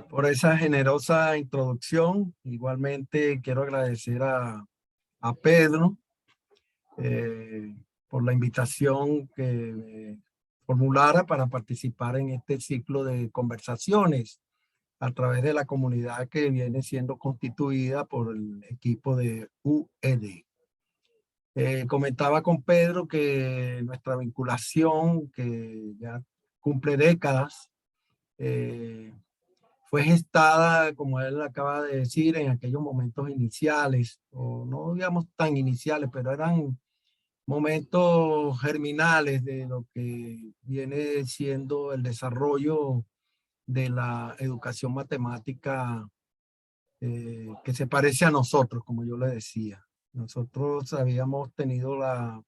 por esa generosa introducción. Igualmente quiero agradecer a Pedro por la invitación que me formulara para participar en este ciclo de conversaciones a través de la comunidad que viene siendo constituida por el equipo de UED. Comentaba con Pedro que nuestra vinculación, que ya cumple décadas, fue gestada, como él acaba de decir, en aquellos momentos iniciales, o no digamos tan iniciales, pero eran momentos germinales de lo que viene siendo el desarrollo de la educación matemática que se parece a nosotros, como yo le decía. Nosotros habíamos tenido la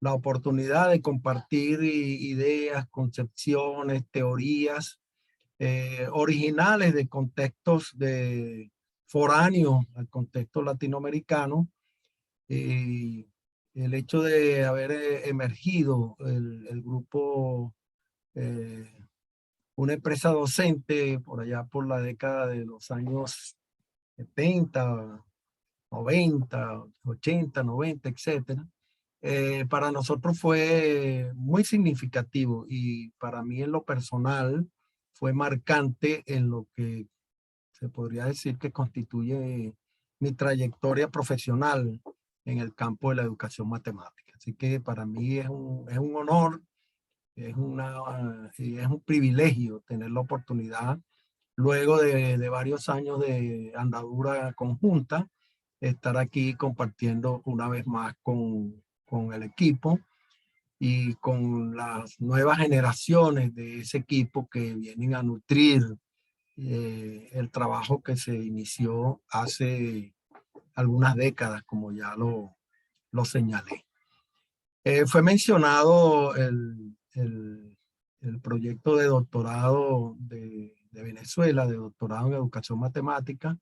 oportunidad de compartir ideas, concepciones, teorías originales de contextos foráneos al contexto latinoamericano. Y el hecho de haber emergido el grupo, eh, una empresa docente por allá por la década de los años 70, 90, 80, 90, etcétera. Para nosotros fue muy significativo y para mí en lo personal fue marcante en lo que se podría decir que constituye mi trayectoria profesional en el campo de la educación matemática. Así que para mí es un honor, es un privilegio tener la oportunidad, luego de varios años de andadura conjunta, estar aquí compartiendo una vez más con el equipo y con las nuevas generaciones de ese equipo que vienen a nutrir el trabajo que se inició hace algunas décadas, como ya lo señalé. Fue mencionado el proyecto de doctorado de Venezuela, de doctorado en educación matemática,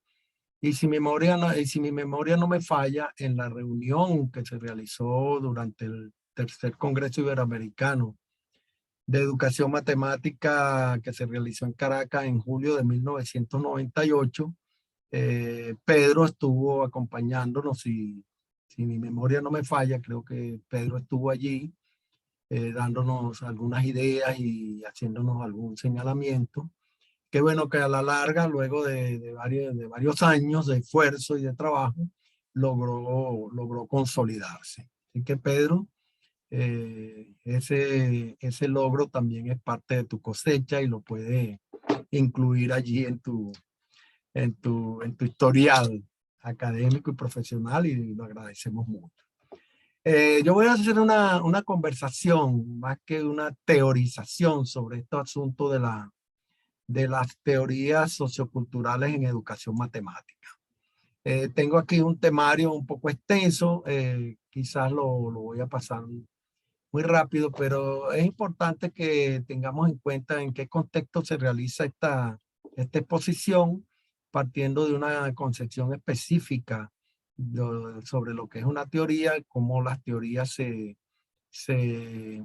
y si mi memoria no me falla, en la reunión que se realizó durante el tercer Congreso Iberoamericano de Educación Matemática que se realizó en Caracas en julio de 1998, Pedro estuvo acompañándonos y si mi memoria no me falla, creo que Pedro estuvo allí dándonos algunas ideas y haciéndonos algún señalamiento. Qué bueno que a la larga, luego de varios años de esfuerzo y de trabajo, logró consolidarse. Así que Pedro, ese logro también es parte de tu cosecha y lo puedes incluir allí en tu historial académico y profesional y lo agradecemos mucho. Yo voy a hacer una conversación más que una teorización sobre este asunto de las teorías socioculturales en educación matemática. Tengo aquí un temario un poco extenso, quizás lo voy a pasar muy rápido, pero es importante que tengamos en cuenta en qué contexto se realiza esta exposición, partiendo de una concepción específica sobre lo que es una teoría, cómo las teorías se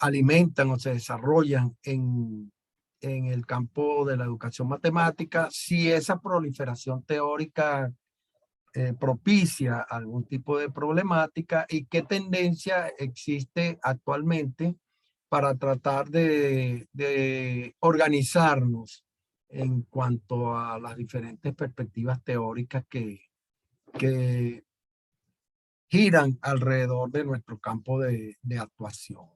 alimentan o se desarrollan en el campo de la educación matemática, si esa proliferación teórica propicia algún tipo de problemática y qué tendencia existe actualmente para tratar de organizarnos en cuanto a las diferentes perspectivas teóricas que giran alrededor de nuestro campo de actuación.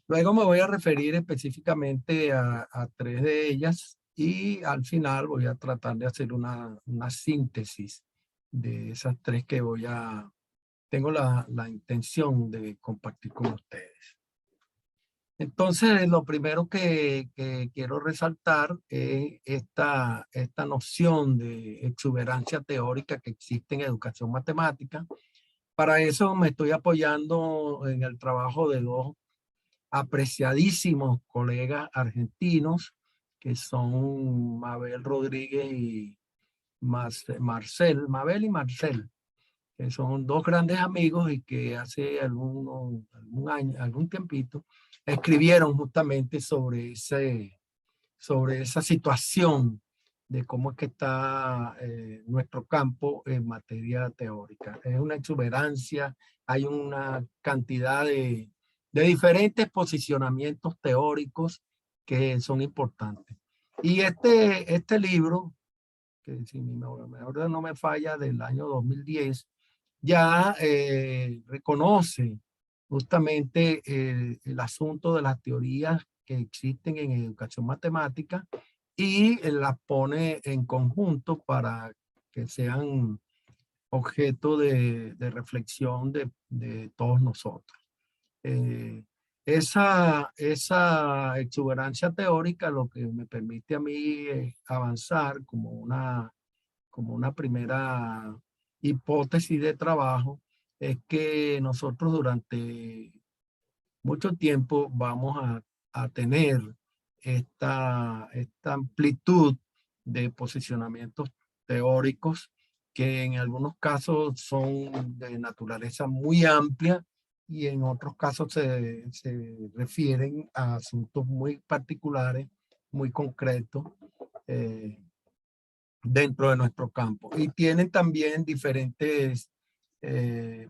Luego me voy a referir específicamente a tres de ellas y al final voy a tratar de hacer una síntesis de esas tres que tengo la intención de compartir con ustedes. Entonces, lo primero que quiero resaltar es esta noción de exuberancia teórica que existe en educación matemática. Para eso me estoy apoyando en el trabajo de dos apreciadísimos colegas argentinos que son Mabel Rodríguez y Mabel y Marcel. que son dos grandes amigos y que hace algún tiempito, escribieron justamente sobre esa situación de cómo es que está nuestro campo en materia teórica. Es una exuberancia, hay una cantidad de diferentes posicionamientos teóricos que son importantes. Y este libro, que si mi memoria no me falla, del año 2010, ya reconoce justamente el asunto de las teorías que existen en educación matemática y las pone en conjunto para que sean objeto de reflexión de todos nosotros. Eh, esa exuberancia teórica lo que me permite a mí avanzar como una primera hipótesis de trabajo es que nosotros durante mucho tiempo vamos a tener esta amplitud de posicionamientos teóricos que en algunos casos son de naturaleza muy amplia y en otros casos se refieren a asuntos muy particulares, muy concretos, eh, dentro de nuestro campo. Y tienen también diferentes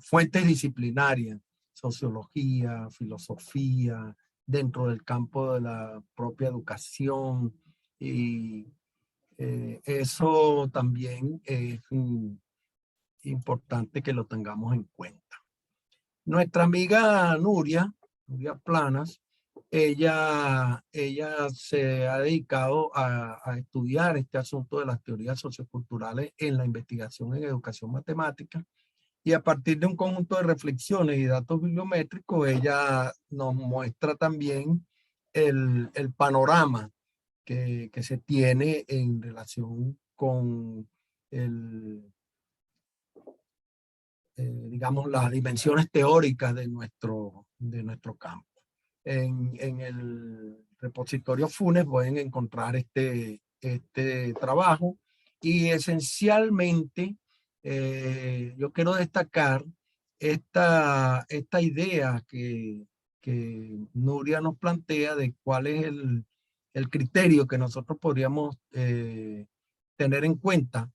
fuentes disciplinarias, sociología, filosofía, dentro del campo de la propia educación. Y eso también es importante que lo tengamos en cuenta. Nuestra amiga Nuria Planas, ella se ha dedicado a estudiar este asunto de las teorías socioculturales en la investigación en educación matemática y a partir de un conjunto de reflexiones y datos bibliométricos, ella nos muestra también el panorama que se tiene en relación con digamos, las dimensiones teóricas de nuestro campo. En el repositorio FUNES pueden encontrar este trabajo y esencialmente yo quiero destacar esta idea que Nuria nos plantea de cuál es el criterio que nosotros podríamos tener en cuenta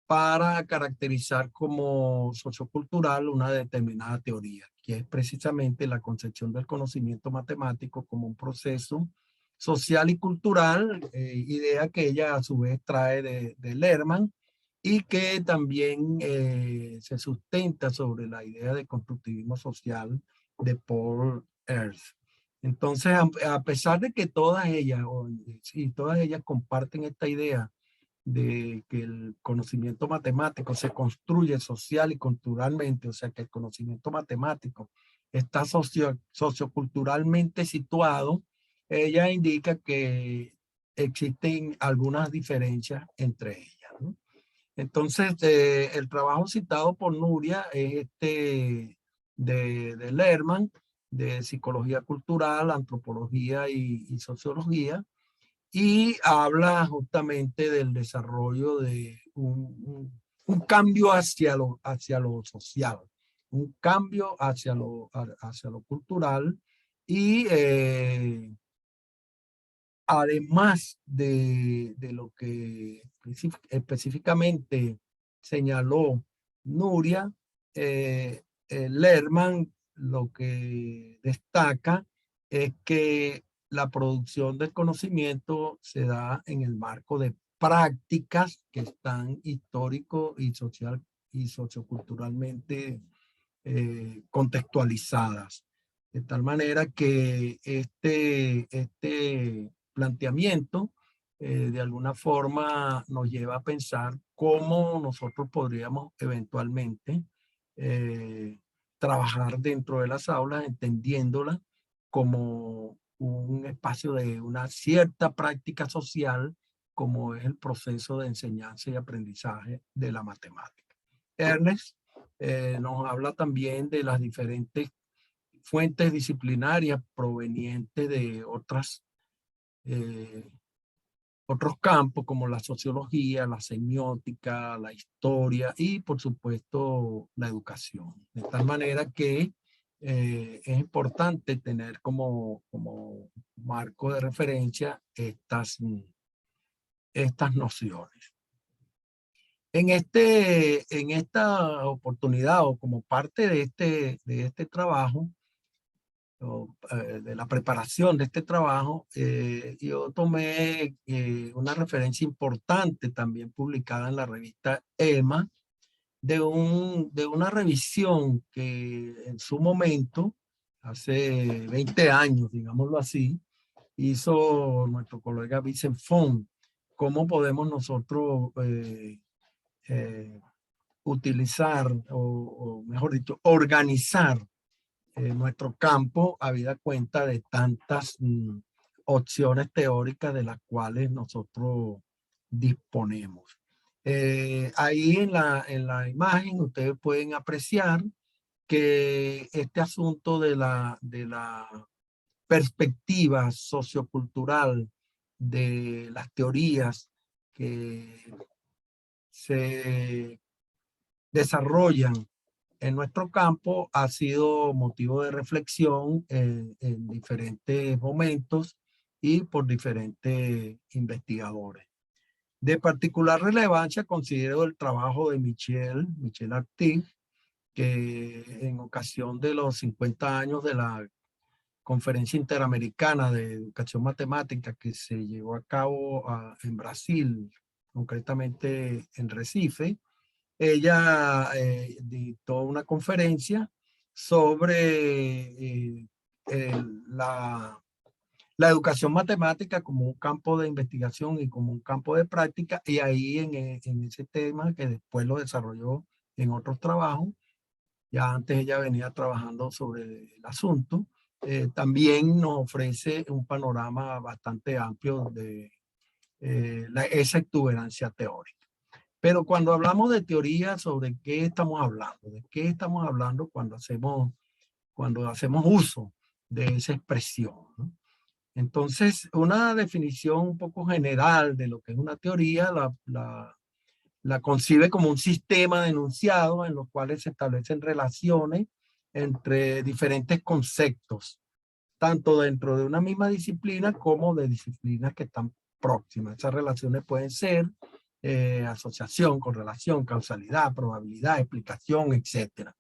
para caracterizar como sociocultural una determinada teoría, que es precisamente la concepción del conocimiento matemático como un proceso social y cultural, idea que ella a su vez trae de Lerman y que también se sustenta sobre la idea de constructivismo social de Paul Ehrlich. Entonces, a pesar de que todas ellas comparten esta idea de que el conocimiento matemático se construye social y culturalmente, o sea que el conocimiento matemático está socioculturalmente situado, ella indica que existen algunas diferencias entre ellas, ¿no? Entonces, el trabajo citado por Nuria es de Lerman, de psicología cultural, antropología y sociología, y habla justamente del desarrollo de un cambio hacia lo social, un cambio hacia lo cultural y además de lo que específicamente señaló Nuria, Lerman lo que destaca es que la producción del conocimiento se da en el marco de prácticas que están histórico y social y socioculturalmente contextualizadas. De tal manera que este planteamiento de alguna forma nos lleva a pensar cómo nosotros podríamos eventualmente trabajar dentro de las aulas, entendiéndolas como un espacio de una cierta práctica social, como es el proceso de enseñanza y aprendizaje de la matemática. Ernest nos habla también de las diferentes fuentes disciplinarias provenientes de otras otros campos como la sociología, la semiótica, la historia y por supuesto la educación. De tal manera que es importante tener como marco de referencia estas nociones. En esta oportunidad o como parte de este trabajo, de la preparación de este trabajo, yo tomé una referencia importante también publicada en la revista EMA de una revisión que en su momento, hace 20 años, digámoslo así, hizo nuestro colega Vincent Font. ¿Cómo podemos nosotros utilizar o mejor dicho, organizar nuestro campo habida cuenta de tantas opciones teóricas de las cuales nosotros disponemos? Ahí en la imagen ustedes pueden apreciar que este asunto de la perspectiva sociocultural de las teorías que se desarrollan en nuestro campo ha sido motivo de reflexión en diferentes momentos y por diferentes investigadores. De particular relevancia considero el trabajo de Michel Artig, que en ocasión de los 50 años de la Conferencia Interamericana de Educación Matemática que se llevó a cabo en Brasil, concretamente en Recife, ella dictó una conferencia sobre la educación matemática como un campo de investigación y como un campo de práctica, y ahí en ese tema que después lo desarrolló en otros trabajos, ya antes ella venía trabajando sobre el asunto, también nos ofrece un panorama bastante amplio de esa exuberancia teórica. Pero cuando hablamos de teoría, ¿sobre qué estamos hablando? ¿De qué estamos hablando cuando hacemos uso de esa expresión, ¿no? Entonces, una definición un poco general de lo que es una teoría la concibe como un sistema de enunciados en los cuales se establecen relaciones entre diferentes conceptos, tanto dentro de una misma disciplina como de disciplinas que están próximas. Esas relaciones pueden ser asociación, correlación, causalidad, probabilidad, explicación, etc.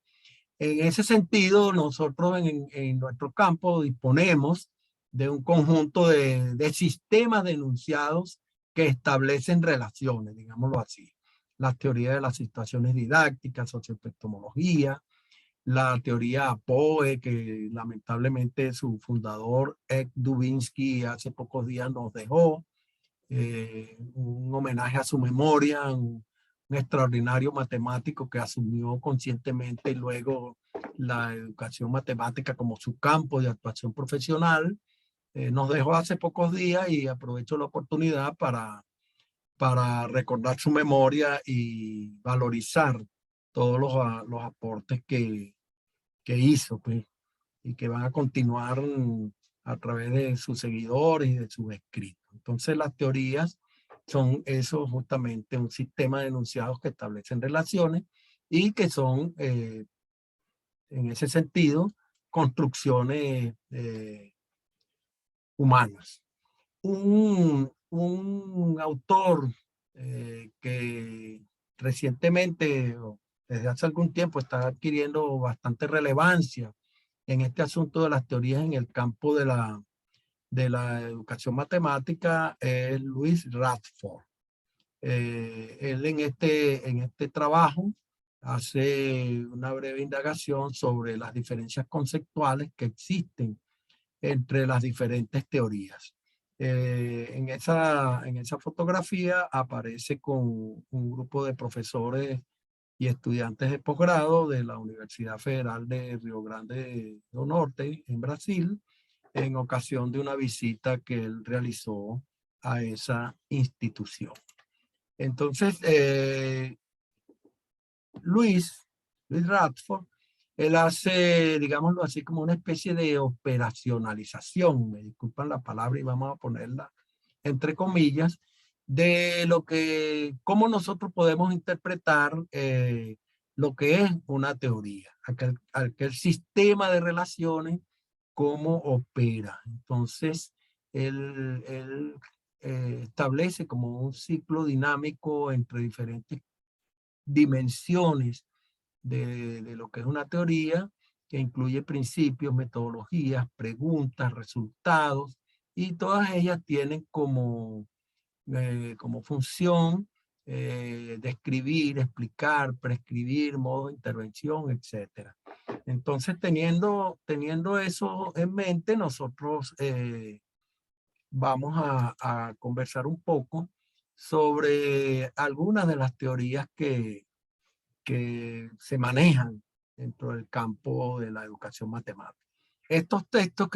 En ese sentido, nosotros en nuestro campo disponemos de un conjunto de sistemas de enunciados que establecen relaciones, digámoslo así. La teoría de las situaciones didácticas, socioepistemología, la teoría Apoe, que lamentablemente su fundador, Ed Dubinsky, hace pocos días nos dejó, un homenaje a su memoria, un extraordinario matemático que asumió conscientemente luego la educación matemática como su campo de actuación profesional. Nos dejó hace pocos días y aprovecho la oportunidad para recordar su memoria y valorizar todos los aportes que hizo, pues, y que van a continuar a través de sus seguidores y de sus escritos. Entonces las teorías son eso justamente, un sistema de enunciados que establecen relaciones y que son, en ese sentido, construcciones humanas. Un autor que recientemente, desde hace algún tiempo, está adquiriendo bastante relevancia en este asunto de las teorías en el campo de la educación matemática, es Louis Radford. Él en este trabajo hace una breve indagación sobre las diferencias conceptuales que existen entre las diferentes teorías. En esa fotografía aparece con un grupo de profesores y estudiantes de posgrado de la Universidad Federal de Río Grande do Norte, en Brasil, en ocasión de una visita que él realizó a esa institución. Entonces, Luis Radford, él hace, digámoslo así, como una especie de operacionalización, me disculpan la palabra y vamos a ponerla entre comillas, de cómo nosotros podemos interpretar lo que es una teoría, aquel sistema de relaciones, cómo opera. Entonces, él establece como un ciclo dinámico entre diferentes dimensiones de lo que es una teoría, que incluye principios, metodologías, preguntas, resultados, y todas ellas tienen como función describir, explicar, prescribir, modo de intervención, etcétera. Entonces, teniendo eso en mente, nosotros vamos a conversar un poco sobre algunas de las teorías que se manejan dentro del campo de la educación matemática. Estos textos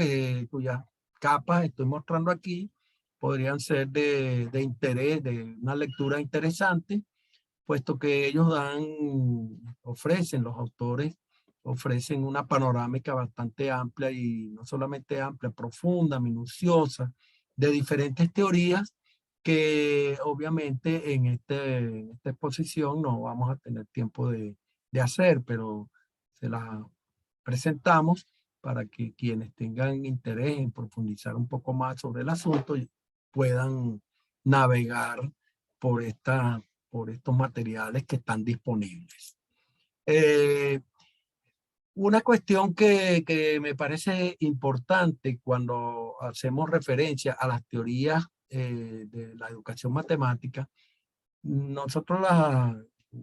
cuyas capas estoy mostrando aquí podrían ser de interés, de una lectura interesante, puesto que ellos ofrecen, los autores ofrecen una panorámica bastante amplia y no solamente amplia, profunda, minuciosa, de diferentes teorías que obviamente en esta exposición no vamos a tener tiempo de hacer, pero se las presentamos para que quienes tengan interés en profundizar un poco más sobre el asunto puedan navegar por, por estos materiales que están disponibles. Una cuestión que me parece importante cuando hacemos referencia a las teorías de la educación matemática, nosotros,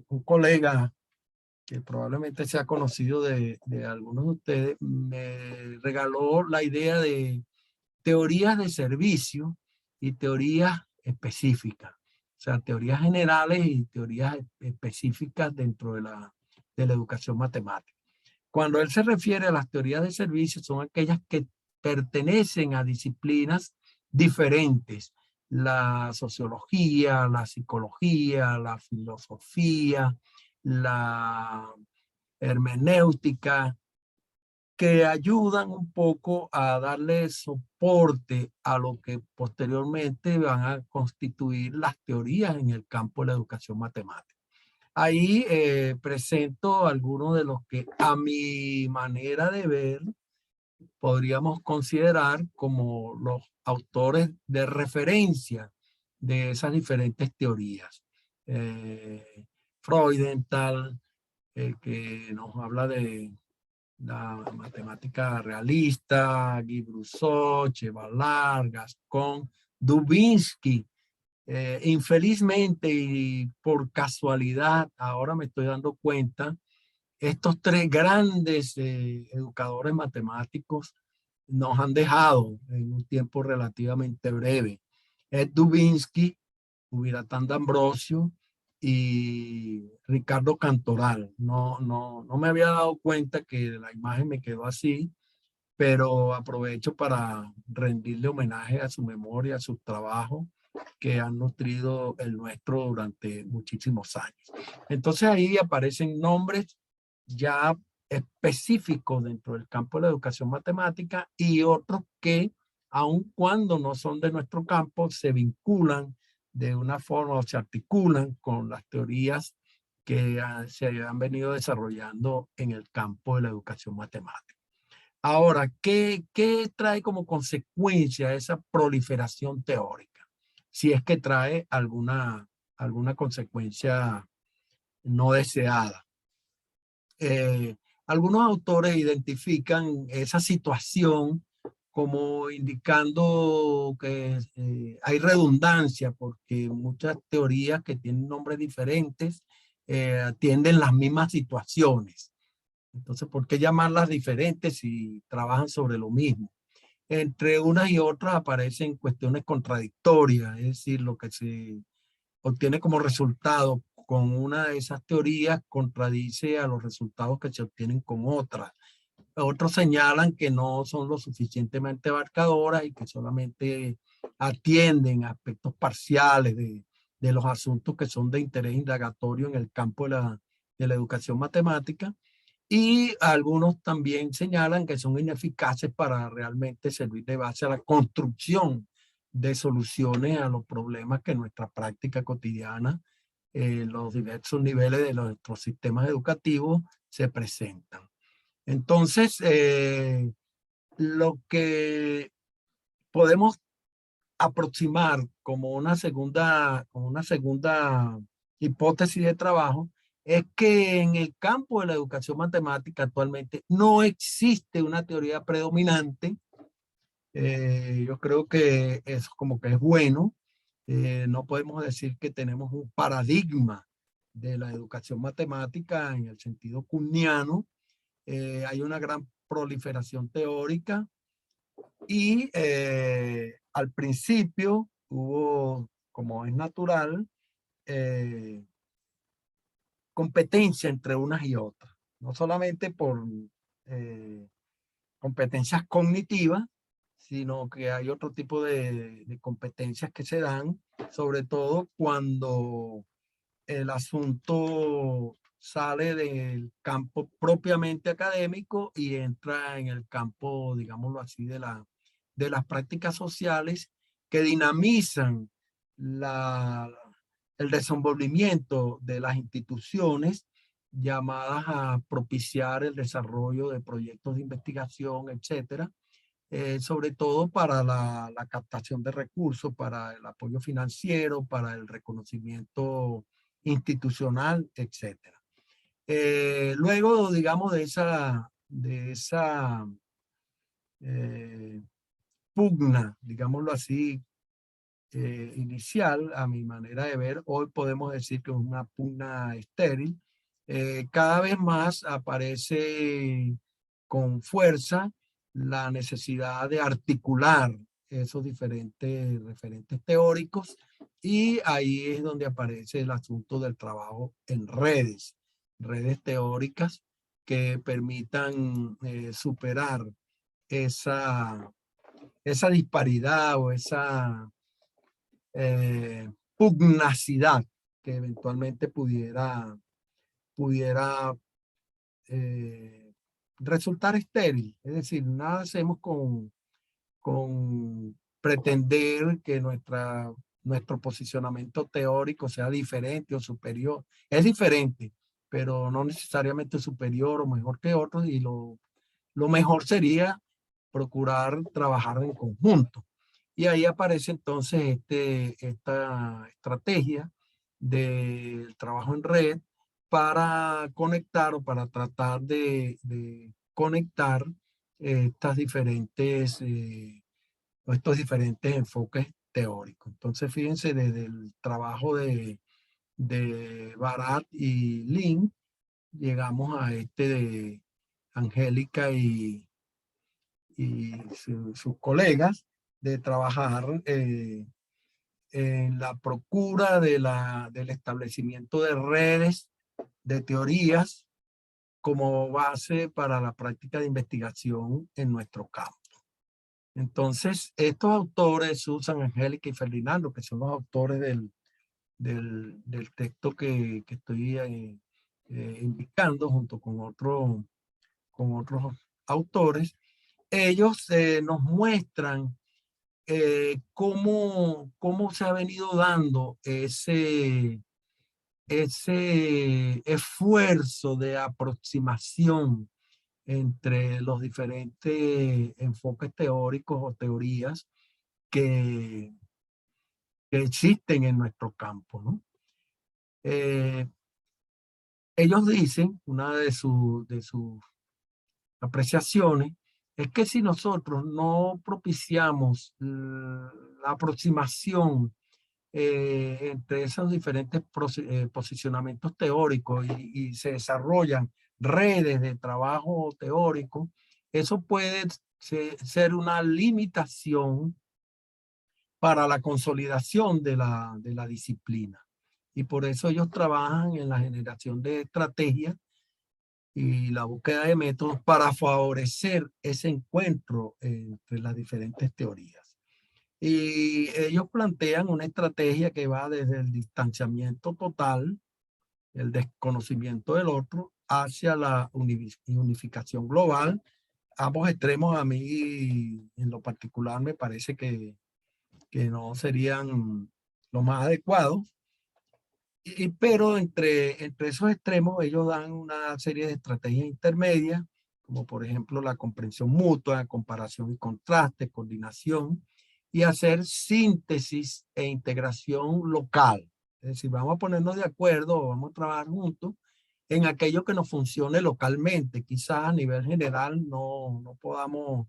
un colega que probablemente sea conocido de algunos de ustedes, me regaló la idea de teorías de servicio y teorías específicas. O sea, teorías generales y teorías específicas dentro de la educación matemática. Cuando él se refiere a las teorías de servicio, son aquellas que pertenecen a disciplinas diferentes. La sociología, la psicología, la filosofía, la hermenéutica, que ayudan un poco a darle soporte a lo que posteriormente van a constituir las teorías en el campo de la educación matemática. Ahí presento algunos de los que a mi manera de ver podríamos considerar como los autores de referencia de esas diferentes teorías. Freudenthal, que nos habla de la matemática realista, Guy Brusseau, Chevalard, Gascon, Dubinsky. Infelizmente y por casualidad, ahora me estoy dando cuenta, estos tres grandes educadores matemáticos nos han dejado en un tiempo relativamente breve. Ed Dubinsky, Ubiratán D'Ambrosio y Ricardo Cantoral. No me había dado cuenta que la imagen me quedó así, pero aprovecho para rendirle homenaje a su memoria, a su trabajo que han nutrido el nuestro durante muchísimos años. Entonces ahí aparecen nombres ya específicos dentro del campo de la educación matemática y otros que, aun cuando no son de nuestro campo, se vinculan de una forma o se articulan con las teorías que se han venido desarrollando en el campo de la educación matemática. Ahora, ¿qué trae como consecuencia esa proliferación teórica? Si es que trae alguna consecuencia no deseada. Algunos autores identifican esa situación como indicando que hay redundancia porque muchas teorías que tienen nombres diferentes atienden las mismas situaciones. Entonces, ¿por qué llamarlas diferentes si trabajan sobre lo mismo? Entre unas y otras aparecen cuestiones contradictorias, es decir, lo que se obtiene como resultado con una de esas teorías contradice a los resultados que se obtienen con otras. Otros señalan que no son lo suficientemente abarcadoras y que solamente atienden a aspectos parciales de los asuntos que son de interés indagatorio en el campo de la educación matemática. Y algunos también señalan que son ineficaces para realmente servir de base a la construcción de soluciones a los problemas que en nuestra práctica cotidiana, los diversos niveles de nuestros sistemas educativos se presentan. Entonces, lo que podemos aproximar como una segunda hipótesis de trabajo es que en el campo de la educación matemática actualmente no existe una teoría predominante. Yo creo que eso como que es bueno. No podemos decir que tenemos un paradigma de la educación matemática en el sentido kuhniano. Hay una gran proliferación teórica y al principio hubo, como es natural, eh, competencia entre unas y otras, no solamente por eh, competencias cognitivas, sino que hay otro tipo de competencias que se dan, sobre todo cuando el asunto sale del campo propiamente académico y entra en el campo, digámoslo así, de las prácticas sociales que dinamizan el desenvolvimiento de las instituciones llamadas a propiciar el desarrollo de proyectos de investigación, etcétera, sobre todo para la captación de recursos, para el apoyo financiero, para el reconocimiento institucional, etcétera. Luego, digamos, de esa pugna, digámoslo así, inicial, a mi manera de ver, hoy podemos decir que es una pugna estéril. Cada vez más aparece con fuerza la necesidad de articular esos diferentes referentes teóricos, y ahí es donde aparece el asunto del trabajo en redes teóricas que permitan superar esa disparidad o esa pugnacidad que eventualmente pudiera resultar estéril. Es decir, nada hacemos con pretender que nuestro posicionamiento teórico sea diferente o superior. Es diferente, pero no necesariamente superior o mejor que otros, y lo mejor sería procurar trabajar en conjunto. Y ahí aparece entonces esta estrategia del trabajo en red para conectar o para tratar de conectar estos diferentes enfoques teóricos. Entonces, fíjense, desde el trabajo de Barat y Lin, llegamos a este de Angélica y sus colegas, de trabajar en la procura del establecimiento de redes, de teorías, como base para la práctica de investigación en nuestro campo. Entonces, estos autores, Susan, Angélica y Ferdinando, que son los autores del texto que estoy indicando junto con otros autores, ellos nos muestran cómo se ha venido dando ese esfuerzo de aproximación entre los diferentes enfoques teóricos o teorías que, que existen en nuestro campo, ¿no? Ellos dicen, una de sus apreciaciones, es que si nosotros no propiciamos la aproximación entre esos diferentes posicionamientos teóricos y se desarrollan redes de trabajo teórico, eso puede ser una limitación para la consolidación de la disciplina. Y por eso ellos trabajan en la generación de estrategias y la búsqueda de métodos para favorecer ese encuentro entre las diferentes teorías. Y ellos plantean una estrategia que va desde el distanciamiento total, el desconocimiento del otro, hacia la unificación global. Ambos extremos a mí, en lo particular, me parece que que no serían lo más adecuado. Pero entre esos extremos ellos dan una serie de estrategias intermedias, como por ejemplo la comprensión mutua, comparación y contraste, coordinación, y hacer síntesis e integración local. Es decir, vamos a ponernos de acuerdo, vamos a trabajar juntos en aquello que nos funcione localmente. Quizás a nivel general no podamos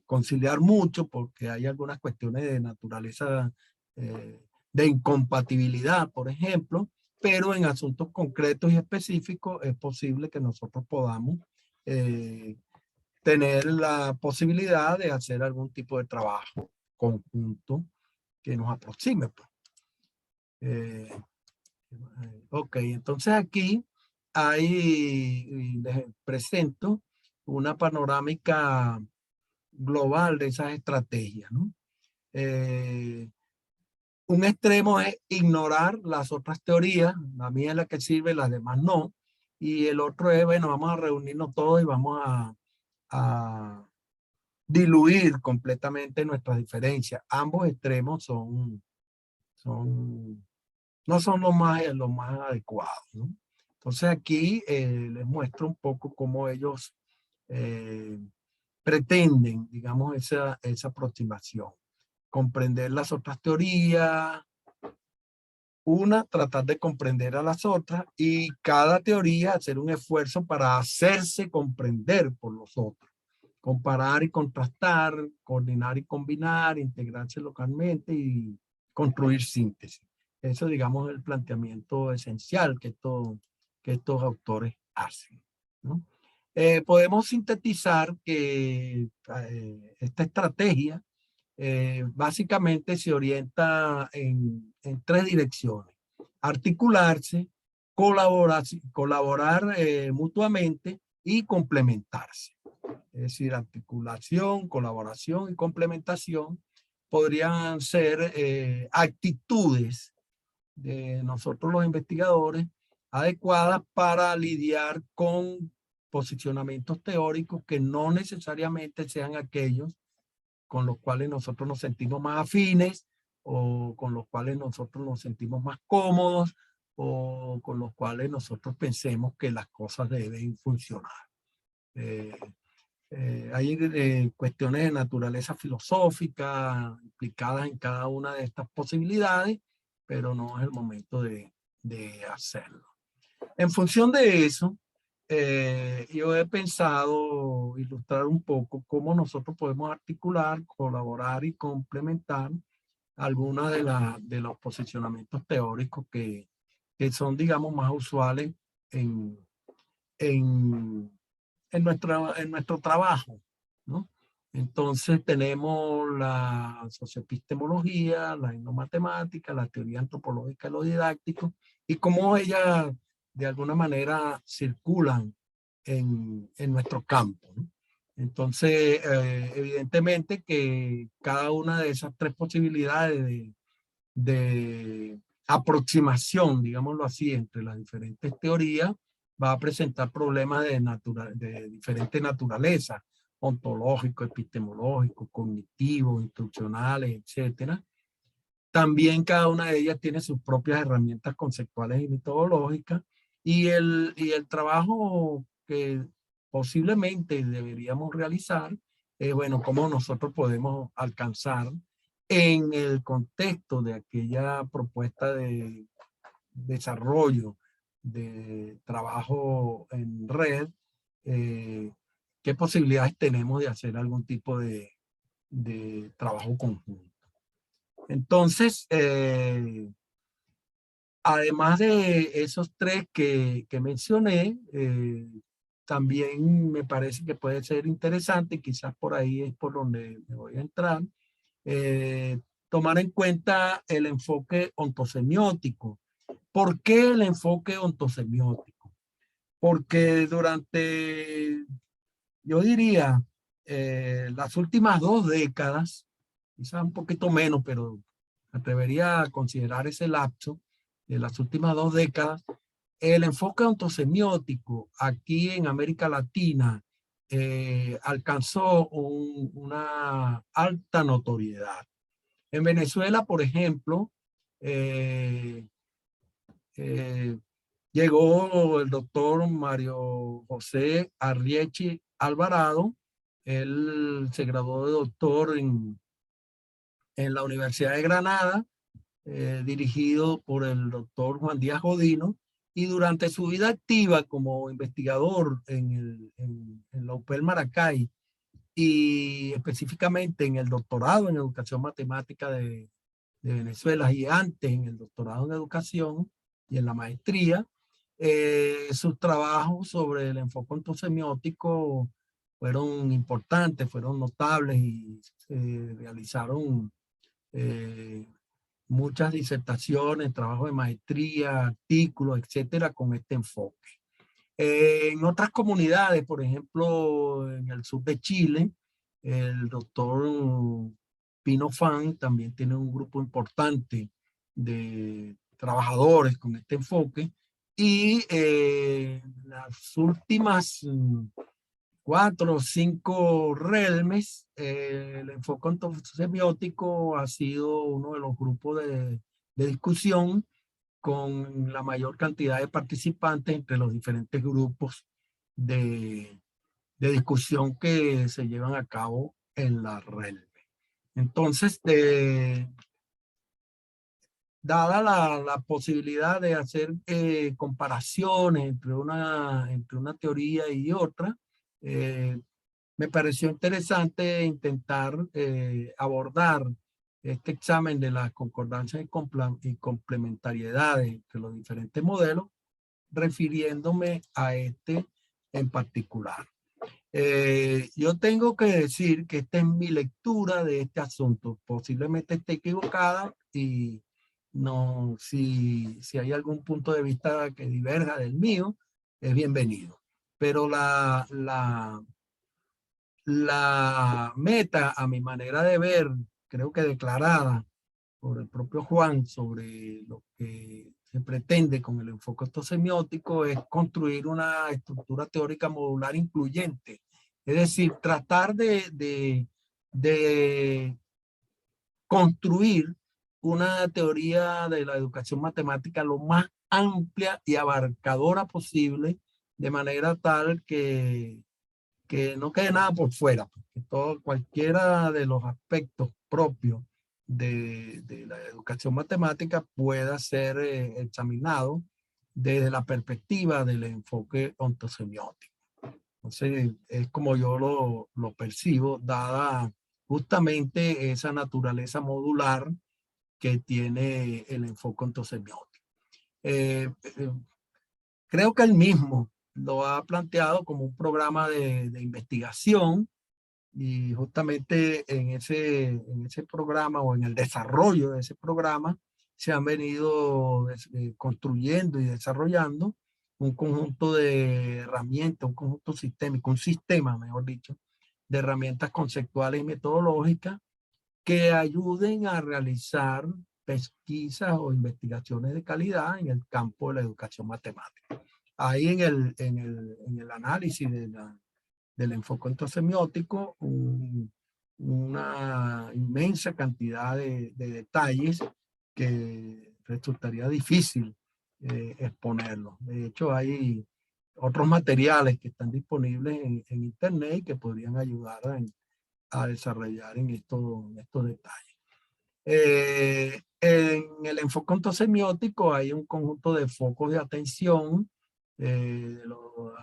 conciliar mucho porque hay algunas cuestiones de naturaleza de incompatibilidad, por ejemplo, pero en asuntos concretos y específicos es posible que nosotros podamos tener la posibilidad de hacer algún tipo de trabajo conjunto que nos aproxime. Pues. Ok, entonces aquí les presento una panorámica global de esas estrategias, ¿no? Un extremo es ignorar las otras teorías, la mía es la que sirve, las demás no, y el otro es, bueno, vamos a reunirnos todos y vamos a diluir completamente nuestras diferencias. Ambos extremos no son los más adecuados, ¿no? Entonces aquí les muestro un poco cómo ellos pretenden, digamos, esa aproximación. Comprender las otras teorías, tratar de comprender a las otras y cada teoría hacer un esfuerzo para hacerse comprender por los otros. Comparar y contrastar, coordinar y combinar, integrarse localmente y construir síntesis. Eso, digamos, es el planteamiento esencial que estos autores hacen, ¿no? Podemos sintetizar que esta estrategia básicamente se orienta en tres direcciones. Articularse, colaborar mutuamente y complementarse. Es decir, articulación, colaboración y complementación podrían ser actitudes de nosotros los investigadores adecuadas para lidiar con posicionamientos teóricos que no necesariamente sean aquellos con los cuales nosotros nos sentimos más afines o con los cuales nosotros nos sentimos más cómodos o con los cuales nosotros pensemos que las cosas deben funcionar. Hay cuestiones de naturaleza filosófica implicadas en cada una de estas posibilidades, pero no es el momento de hacerlo. En función de eso, yo he pensado ilustrar un poco cómo nosotros podemos articular, colaborar y complementar algunos de los posicionamientos teóricos que son, digamos, más usuales en, en, en nuestro trabajo, ¿no? Entonces tenemos la socioepistemología, la etnomatemática, la teoría antropológica y lo didáctico, y cómo ellas de alguna manera circulan en nuestro campo, ¿no? Entonces, evidentemente que cada una de esas tres posibilidades de aproximación, digámoslo así, entre las diferentes teorías, va a presentar problemas de diferente naturaleza, ontológico, epistemológico, cognitivo, instruccionales, etcétera. También cada una de ellas tiene sus propias herramientas conceptuales y metodológicas y el trabajo que posiblemente deberíamos realizar es, bueno, cómo nosotros podemos alcanzar en el contexto de aquella propuesta de desarrollo de trabajo en red, qué posibilidades tenemos de hacer algún tipo de trabajo conjunto. Entonces, además de esos tres que mencioné, también me parece que puede ser interesante, quizás por ahí es por donde me voy a entrar, tomar en cuenta el enfoque ontosemiótico. ¿Por qué el enfoque ontosemiótico? Porque durante, yo diría, las últimas 2 décadas, quizás un poquito menos, pero me atrevería a considerar ese lapso de las últimas 2 décadas, el enfoque ontosemiótico aquí en América Latina alcanzó una alta notoriedad. En Venezuela, por ejemplo, eh, eh, llegó el doctor Mario José Arriechi Alvarado. Él se graduó de doctor en la Universidad de Granada, dirigido por el doctor Juan Díaz Godino, y durante su vida activa como investigador en la UPEL Maracay, y específicamente en el doctorado en educación matemática de Venezuela, y antes en el doctorado en educación y en la maestría, sus trabajos sobre el enfoque ontosemiótico fueron importantes, fueron notables, y realizaron eh, muchas disertaciones, trabajos de maestría, artículos, etcétera, con este enfoque. En otras comunidades, por ejemplo, en el sur de Chile, el doctor Pino Fan también tiene un grupo importante de trabajadores con este enfoque, y las últimas 4 o 5 realmes, el enfoque ontosemiótico ha sido uno de los grupos de discusión con la mayor cantidad de participantes entre los diferentes grupos de discusión que se llevan a cabo en la realme. Entonces, dada la posibilidad de hacer comparaciones entre una teoría y otra, me pareció interesante intentar abordar este examen de las concordancias y complementariedades entre los diferentes modelos, refiriéndome a este en particular. Yo tengo que decir que esta es mi lectura de este asunto. Posiblemente esté equivocada, y no, si hay algún punto de vista que diverja del mío, es bienvenido. Pero la meta, a mi manera de ver, creo que declarada por el propio Juan sobre lo que se pretende con el enfoque ontosemiótico, es construir una estructura teórica modular incluyente. Es decir, tratar de construir una teoría de la educación matemática lo más amplia y abarcadora posible, de manera tal que no quede nada por fuera, porque cualquiera de los aspectos propios de la educación matemática pueda ser examinado desde la perspectiva del enfoque ontosemiótico. Entonces, es como yo lo percibo, dada justamente esa naturaleza modular que tiene el enfoque ontosemiótico. Eh, Creo que él mismo lo ha planteado como un programa de investigación, y justamente en ese programa, o en el desarrollo de ese programa, se han venido construyendo y desarrollando un conjunto de herramientas, un conjunto sistémico, un sistema, mejor dicho, de herramientas conceptuales y metodológicas que ayuden a realizar pesquisas o investigaciones de calidad en el campo de la educación matemática. Ahí en el análisis del enfoque ontosemiótico, una inmensa cantidad de detalles que resultaría difícil exponerlos. De hecho, hay otros materiales que están disponibles en internet, y que podrían ayudar a desarrollar en estos detalles. En el enfoque ontosemiótico hay un conjunto de focos de atención, de lo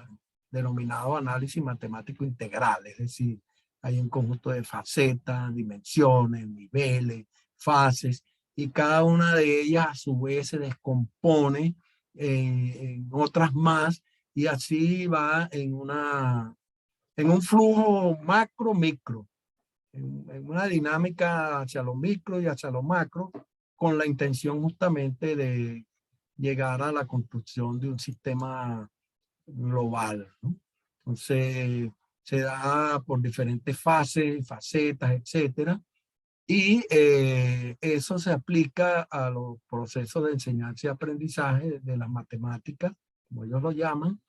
denominado análisis matemático integral, es decir, hay un conjunto de facetas, dimensiones, niveles, fases, y cada una de ellas a su vez se descompone en otras más, y así va en un flujo macro-micro, en una dinámica hacia lo micro y hacia lo macro, con la intención justamente de llegar a la construcción de un sistema global, ¿no? Entonces, se da por diferentes fases, facetas, etcétera, y eso se aplica a los procesos de enseñanza y aprendizaje de las matemáticas, como ellos lo llaman,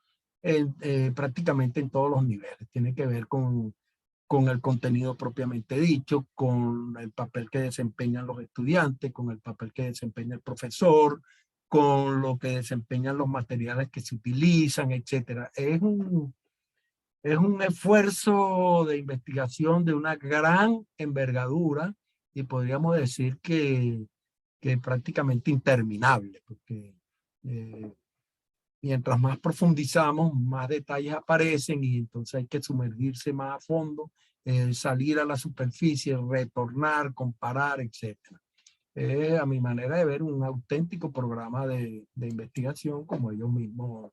prácticamente en todos los niveles. Tiene que ver con con el contenido propiamente dicho, con el papel que desempeñan los estudiantes, con el papel que desempeña el profesor, con lo que desempeñan los materiales que se utilizan, etcétera. Es un esfuerzo de investigación de una gran envergadura y podríamos decir que prácticamente interminable, porque mientras más profundizamos, más detalles aparecen y entonces hay que sumergirse más a fondo, salir a la superficie, retornar, comparar, etcétera. A mi manera de ver, un auténtico programa de investigación como ellos mismos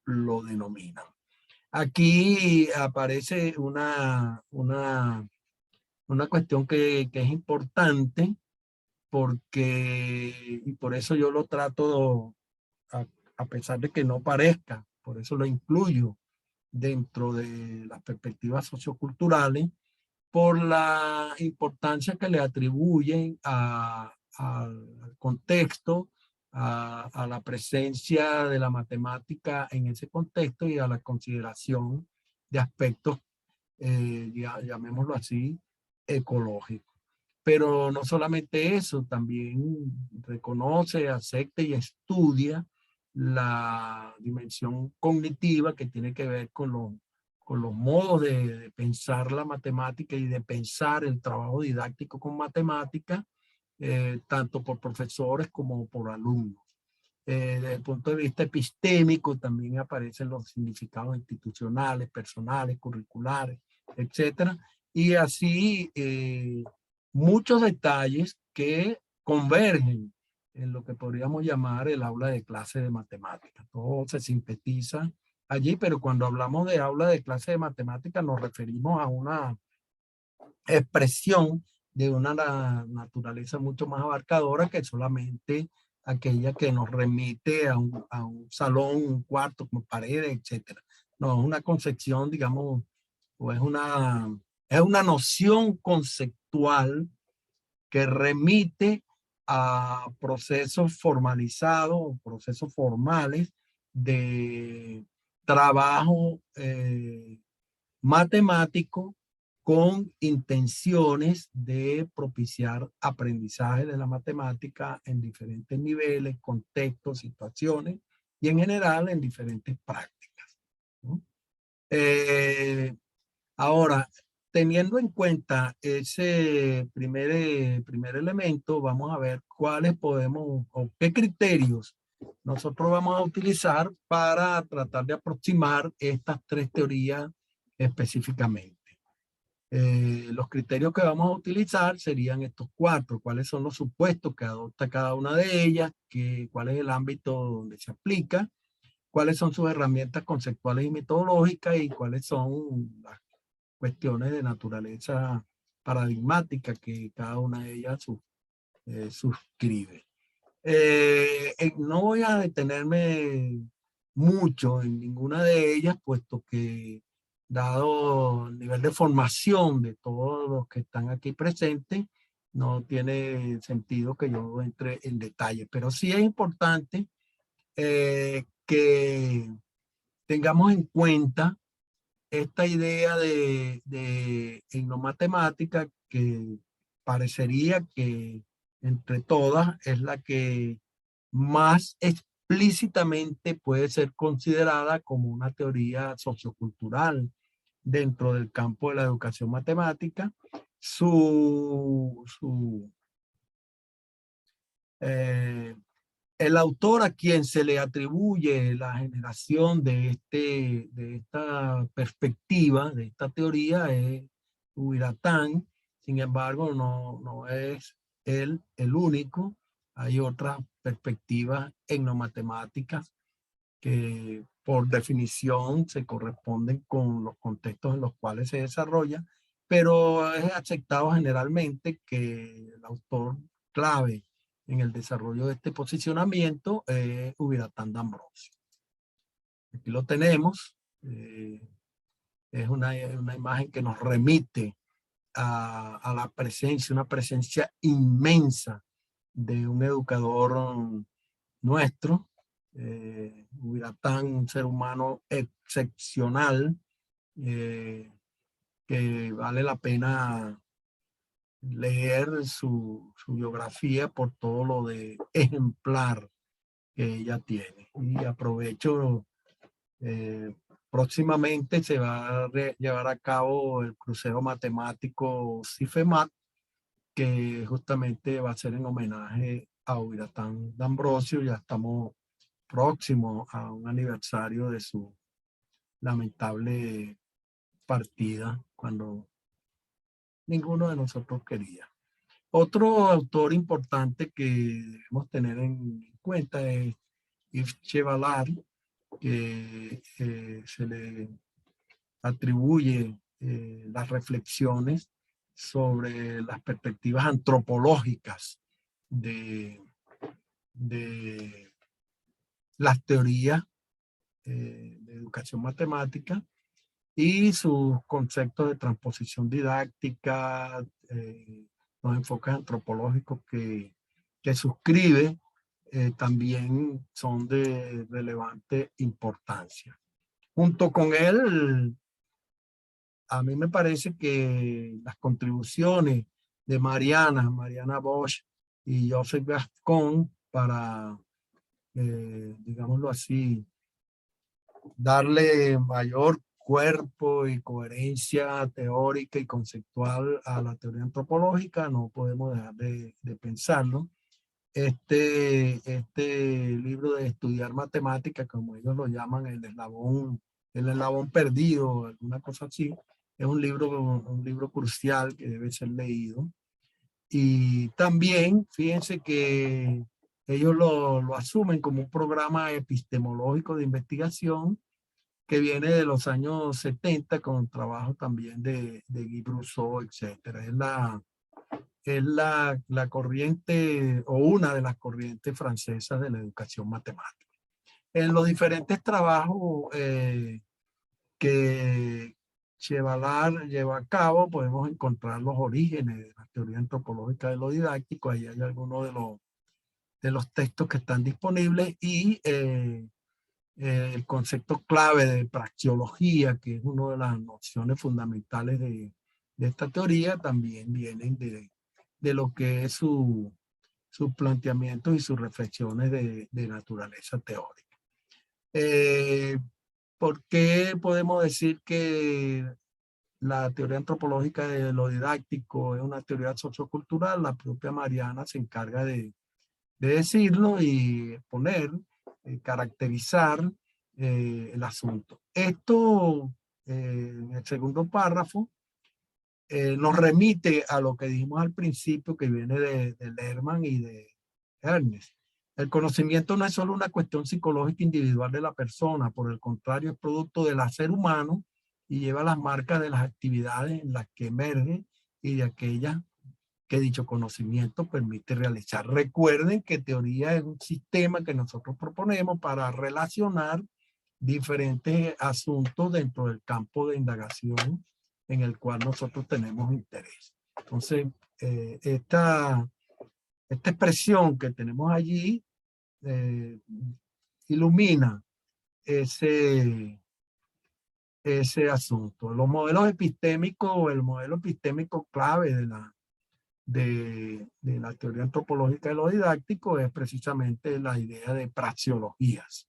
lo denominan. Aquí aparece una cuestión que es importante porque, y por eso yo lo trato, a, a pesar de que no parezca, por eso lo incluyo dentro de las perspectivas socioculturales, por la importancia que le atribuyen al contexto, a la presencia de la matemática en ese contexto y a la consideración de aspectos, llamémoslo así, ecológicos. Pero no solamente eso, también reconoce, acepta y estudia la dimensión cognitiva que tiene que ver con los modos de pensar la matemática y de pensar el trabajo didáctico con matemática, tanto por profesores como por alumnos. Desde el punto de vista epistémico también aparecen los significados institucionales, personales, curriculares, etcétera. Y así muchos detalles que convergen en lo que podríamos llamar el aula de clase de matemáticas. Todo se sintetiza allí, pero cuando hablamos de aula de clase de matemáticas nos referimos a una expresión de una naturaleza mucho más abarcadora que solamente aquella que nos remite a un salón, un cuarto con paredes, etcétera. No, es una concepción, digamos, o es una noción conceptual que remite a procesos formalizados, procesos formales de trabajo matemático con intenciones de propiciar aprendizaje de la matemática en diferentes niveles, contextos, situaciones y en general en diferentes prácticas, ¿no? Ahora, teniendo en cuenta ese primer elemento, vamos a ver cuáles podemos o qué criterios nosotros vamos a utilizar para tratar de aproximar estas tres teorías específicamente. Los criterios que vamos a utilizar serían estos cuatro. ¿Cuáles son los supuestos que adopta cada una de ellas? ¿Cuál es el ámbito donde se aplica? ¿Cuáles son sus herramientas conceptuales y metodológicas? ¿Y cuáles son las cuestiones de naturaleza paradigmática que cada una de ellas suscribe? No voy a detenerme mucho en ninguna de ellas, puesto que dado el nivel de formación de todos los que están aquí presentes, no tiene sentido que yo entre en detalle, pero sí es importante que tengamos en cuenta esta idea de etnomatemática que parecería que entre todas es la que más explícitamente puede ser considerada como una teoría sociocultural dentro del campo de la educación matemática. Eh, el autor a quien se le atribuye la generación de esta perspectiva, de esta teoría, es Huiratán. Sin embargo, no es él el único. Hay otras perspectivas etnomatemáticas que por definición se corresponden con los contextos en los cuales se desarrolla, pero es aceptado generalmente que el autor clave en el desarrollo de este posicionamiento es Hubiratán de Ambrosio. Aquí lo tenemos. Es una imagen que nos remite a la presencia, una presencia inmensa de un educador nuestro, Hubiratán, un ser humano excepcional, que vale la pena leer su biografía por todo lo de ejemplar que ella tiene. Y aprovecho, próximamente se va a llevar a cabo el crucero matemático CIFEMAT, que justamente va a ser en homenaje a Huiratán de Ambrosio. Ya estamos próximos a un aniversario de su lamentable partida, cuando ninguno de nosotros quería. Otro autor importante que debemos tener en cuenta es Yves Chevalar, que se le atribuye las reflexiones sobre las perspectivas antropológicas de, de las teorías de educación matemática y sus conceptos de transposición didáctica, los enfoques antropológicos que suscribe, también son de relevante importancia. Junto con él, a mí me parece que las contribuciones de Mariana Bosch y Joseph Gascon para, digámoslo así, darle mayor cuerpo y coherencia teórica y conceptual a la teoría antropológica, no podemos dejar de pensarlo. Este libro de estudiar matemática, como ellos lo llaman, el eslabón perdido, alguna cosa así, es un libro crucial que debe ser leído. Y también, fíjense que ellos lo asumen como un programa epistemológico de investigación que viene de los años 70 con trabajo también de Guy Brousseau, etcétera. Es la corriente o una de las corrientes francesas de la educación matemática. En los diferentes trabajos que Chevalar lleva a cabo, podemos encontrar los orígenes de la teoría antropológica de lo didáctico. Ahí hay algunos de los textos que están disponibles y el concepto clave de praxeología, que es una de las nociones fundamentales de esta teoría, también vienen de lo que es sus planteamientos y sus reflexiones de naturaleza teórica. ¿Por qué podemos decir que la teoría antropológica de lo didáctico es una teoría sociocultural? La propia Mariana se encarga de decirlo y exponer, caracterizar el asunto. Esto, en el segundo párrafo, nos remite a lo que dijimos al principio, que viene de Lerman y de Ernest. El conocimiento no es solo una cuestión psicológica individual de la persona, por el contrario, es producto del hacer humano y lleva las marcas de las actividades en las que emerge y de aquellas que dicho conocimiento permite realizar. Recuerden que teoría es un sistema que nosotros proponemos para relacionar diferentes asuntos dentro del campo de indagación en el cual nosotros tenemos interés. Entonces, esta expresión que tenemos allí ilumina ese asunto. Los modelos epistémicos, el modelo epistémico clave de la teoría antropológica de lo didáctico es precisamente la idea de praxeologías,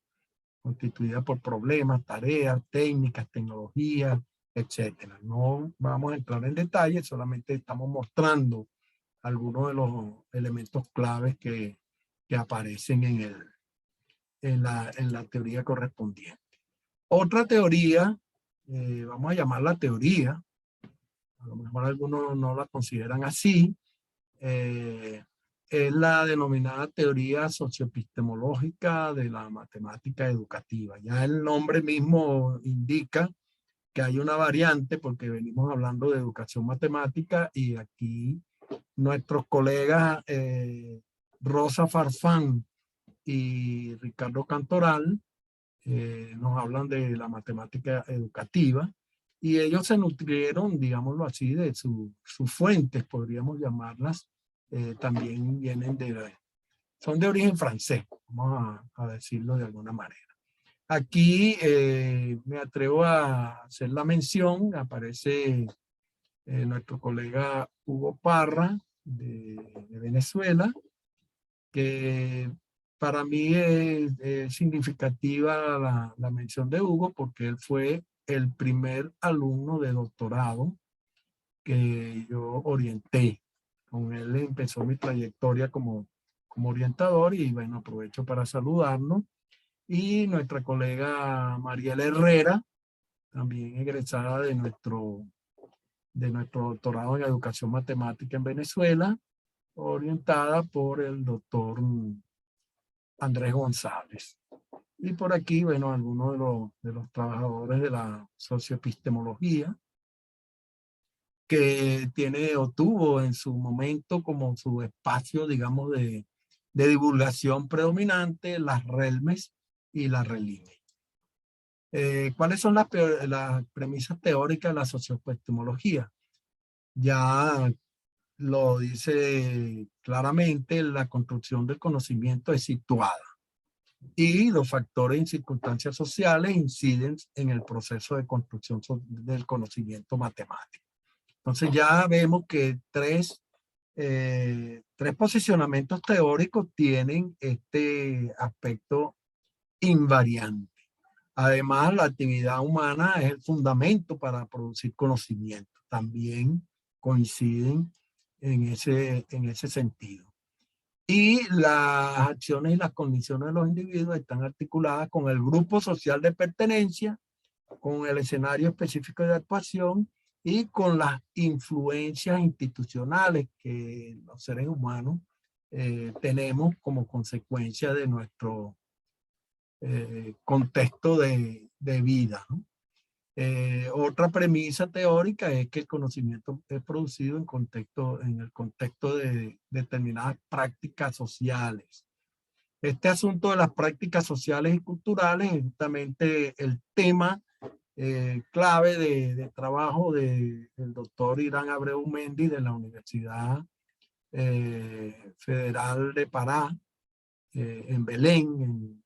constituida por problemas, tareas, técnicas, tecnologías, etcétera. No vamos a entrar en detalle, solamente estamos mostrando algunos de los elementos claves que aparecen en la teoría correspondiente. Otra teoría, vamos a llamarla teoría, a lo mejor algunos no la consideran así, es la denominada teoría socioepistemológica de la matemática educativa. Ya el nombre mismo indica que hay una variante, porque venimos hablando de educación matemática y aquí nuestros colegas Rosa Farfán y Ricardo Cantoral nos hablan de la matemática educativa y ellos se nutrieron, digámoslo así, de sus fuentes, podríamos llamarlas, también son de origen francés, vamos a decirlo de alguna manera. Aquí me atrevo a hacer la mención, aparece nuestro colega Hugo Parra de Venezuela, que para mí es significativa la mención de Hugo porque él fue el primer alumno de doctorado que yo orienté. Con él empezó mi trayectoria como orientador y bueno, aprovecho para saludarlo. Y nuestra colega Mariela Herrera, también egresada de nuestro doctorado en educación matemática en Venezuela, orientada por el doctor Andrés González. Y por aquí, bueno, algunos de los trabajadores de la socioepistemología, que tiene o tuvo en su momento como su espacio, digamos, de divulgación predominante, las RELMES y la RELIME. ¿Cuáles son las premisas teóricas de la socioepistemología? Ya lo dice claramente, la construcción del conocimiento es situada y los factores y circunstancias sociales inciden en el proceso de construcción del conocimiento matemático. Entonces ya vemos que tres posicionamientos teóricos tienen este aspecto invariante. Además, la actividad humana es el fundamento para producir conocimiento. También coinciden en ese sentido. Y las acciones y las condiciones de los individuos están articuladas con el grupo social de pertenencia, con el escenario específico de actuación y con las influencias institucionales que los seres humanos tenemos como consecuencia de nuestro contexto de vida, ¿no? Otra premisa teórica es que el conocimiento es producido en el contexto de determinadas prácticas sociales. Este asunto de las prácticas sociales y culturales es justamente el tema clave de trabajo del doctor Irán Abreu Mendy de la Universidad Federal de Pará, en Belén,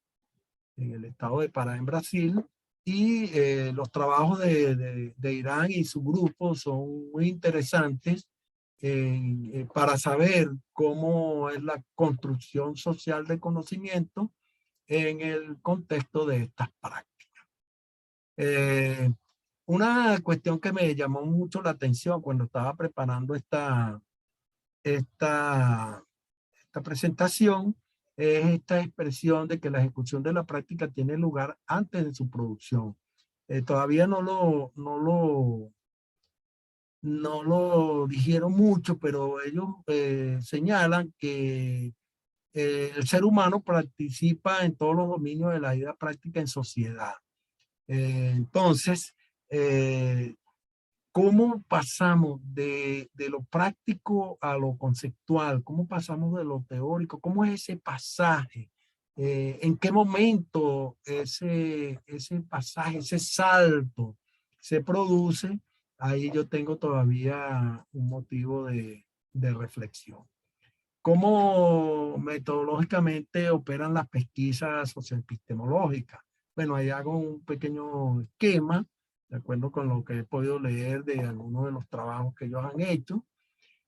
en el estado de Pará, en Brasil. Y los trabajos de Irán y su grupo son muy interesantes para saber cómo es la construcción social de conocimiento en el contexto de estas prácticas. Una cuestión que me llamó mucho la atención cuando estaba preparando esta, esta presentación es esta expresión de que la ejecución de la práctica tiene lugar antes de su producción. Todavía no lo dijeron mucho, pero ellos señalan que el ser humano participa en todos los dominios de la vida práctica en sociedad. Entonces, ¿cómo pasamos de lo práctico a lo conceptual? ¿Cómo pasamos de lo teórico? ¿Cómo es ese pasaje? ¿En qué momento ese pasaje, ese salto se produce? Ahí yo tengo todavía un motivo de reflexión. ¿Cómo metodológicamente operan las pesquisas socioepistemológicas? Bueno, ahí hago un pequeño esquema, de acuerdo con lo que he podido leer de algunos de los trabajos que ellos han hecho.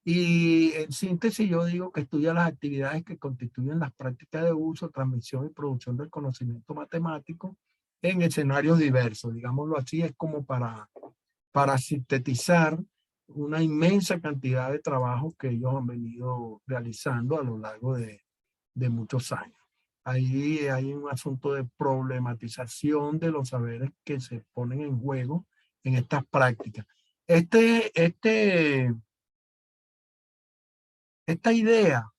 Y en síntesis yo digo que estudia las actividades que constituyen las prácticas de uso, transmisión y producción del conocimiento matemático en escenarios diversos. Digámoslo así, es como para sintetizar una inmensa cantidad de trabajos que ellos han venido realizando a lo largo de muchos años. Ahí hay un asunto de problematización de los saberes que se ponen en juego en estas prácticas. Esta idea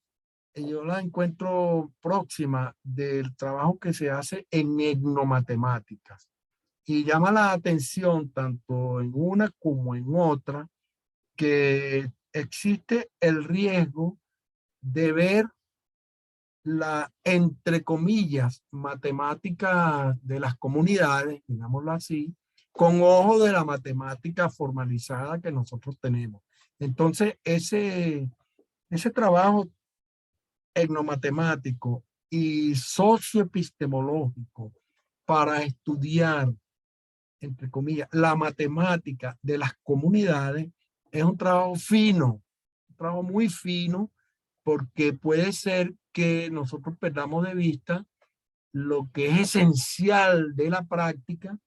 yo la encuentro próxima del trabajo que se hace en etnomatemáticas y llama la atención tanto en una como en otra que existe el riesgo de ver la, entre comillas, matemática de las comunidades, digámoslo así, con ojo de la matemática formalizada que nosotros tenemos. Entonces, ese trabajo etnomatemático y socioepistemológico para estudiar, entre comillas, la matemática de las comunidades, es un trabajo fino, un trabajo muy fino, porque puede ser que nosotros perdamos de vista lo que es esencial de la práctica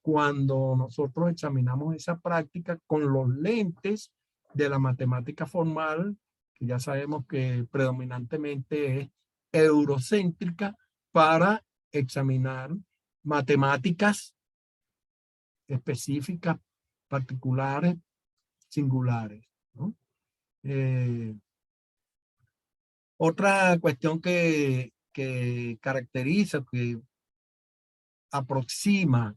cuando nosotros examinamos esa práctica con los lentes de la matemática formal, que ya sabemos que predominantemente es eurocéntrica, para examinar matemáticas específicas, particulares, singulares, ¿no? Otra cuestión que caracteriza, que aproxima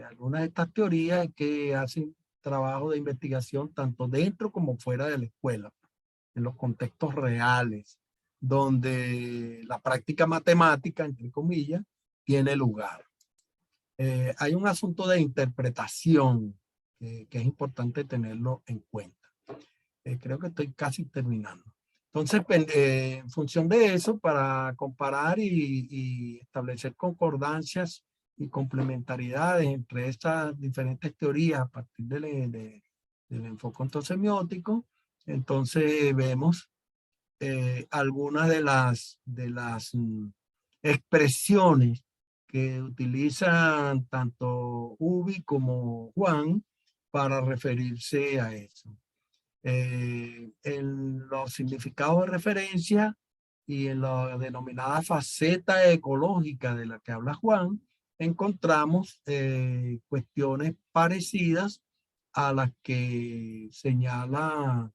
algunas de estas teorías es que hacen trabajo de investigación tanto dentro como fuera de la escuela, en los contextos reales, donde la práctica matemática, entre comillas, tiene lugar. Hay un asunto de interpretación que es importante tenerlo en cuenta. Creo que estoy casi terminando. Entonces, en función de eso, para comparar y establecer concordancias y complementariedades entre estas diferentes teorías a partir del enfoque ontosemiótico, entonces vemos algunas de las expresiones que utilizan tanto Ubi como Juan para referirse a eso. En los significados de referencia y en la denominada faceta ecológica de la que habla Juan, encontramos cuestiones parecidas a las que señala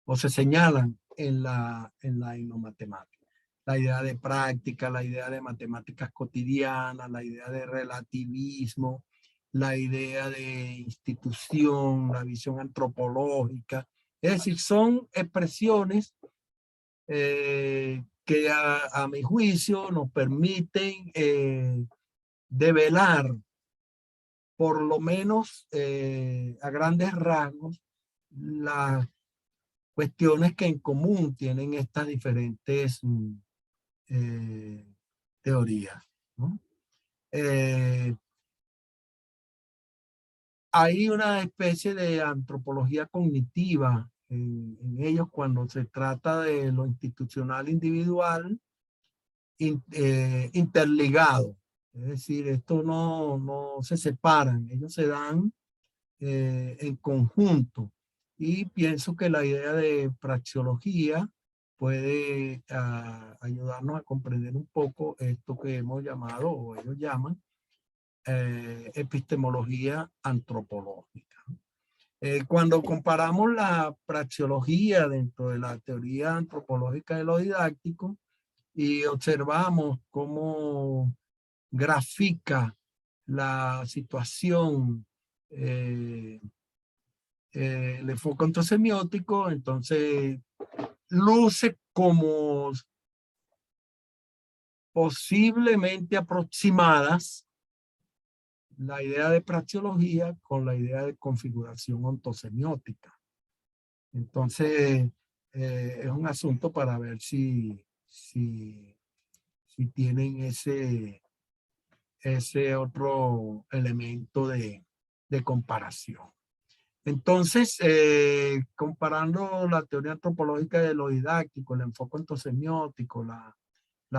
o se señalan en la hipnomatemática. La idea de práctica, la idea de matemáticas cotidianas, la idea de relativismo, la idea de institución, la visión antropológica. Es decir, son expresiones que a mi juicio nos permiten develar, por lo menos a grandes rasgos, las cuestiones que en común tienen estas diferentes teorías, ¿no? Hay una especie de antropología cognitiva en ellos cuando se trata de lo institucional individual interligado. Es decir, esto no se separan, ellos se dan en conjunto. Y pienso que la idea de praxeología puede ayudarnos a comprender un poco esto que hemos llamado, o ellos llaman, epistemología antropológica. Cuando comparamos la praxeología dentro de la teoría antropológica de lo didáctico y observamos cómo grafica la situación el enfoque ontosemiótico, entonces luce como posiblemente aproximadas la idea de praxeología con la idea de configuración ontosemiótica. Entonces, es un asunto para ver si tienen ese otro elemento de comparación. Entonces, comparando la teoría antropológica de lo didáctico, el enfoque ontosemiótico, la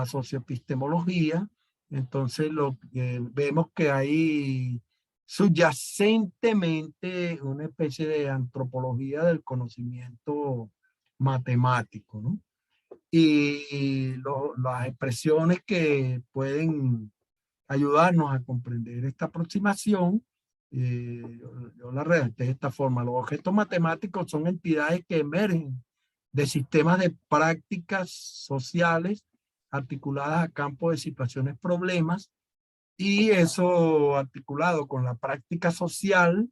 socioepistemología, entonces vemos que hay subyacentemente una especie de antropología del conocimiento matemático, ¿no? Y las expresiones que pueden ayudarnos a comprender esta aproximación, yo la redacté de esta forma. Los objetos matemáticos son entidades que emergen de sistemas de prácticas sociales articuladas a campo de situaciones problemas, y eso articulado con la práctica social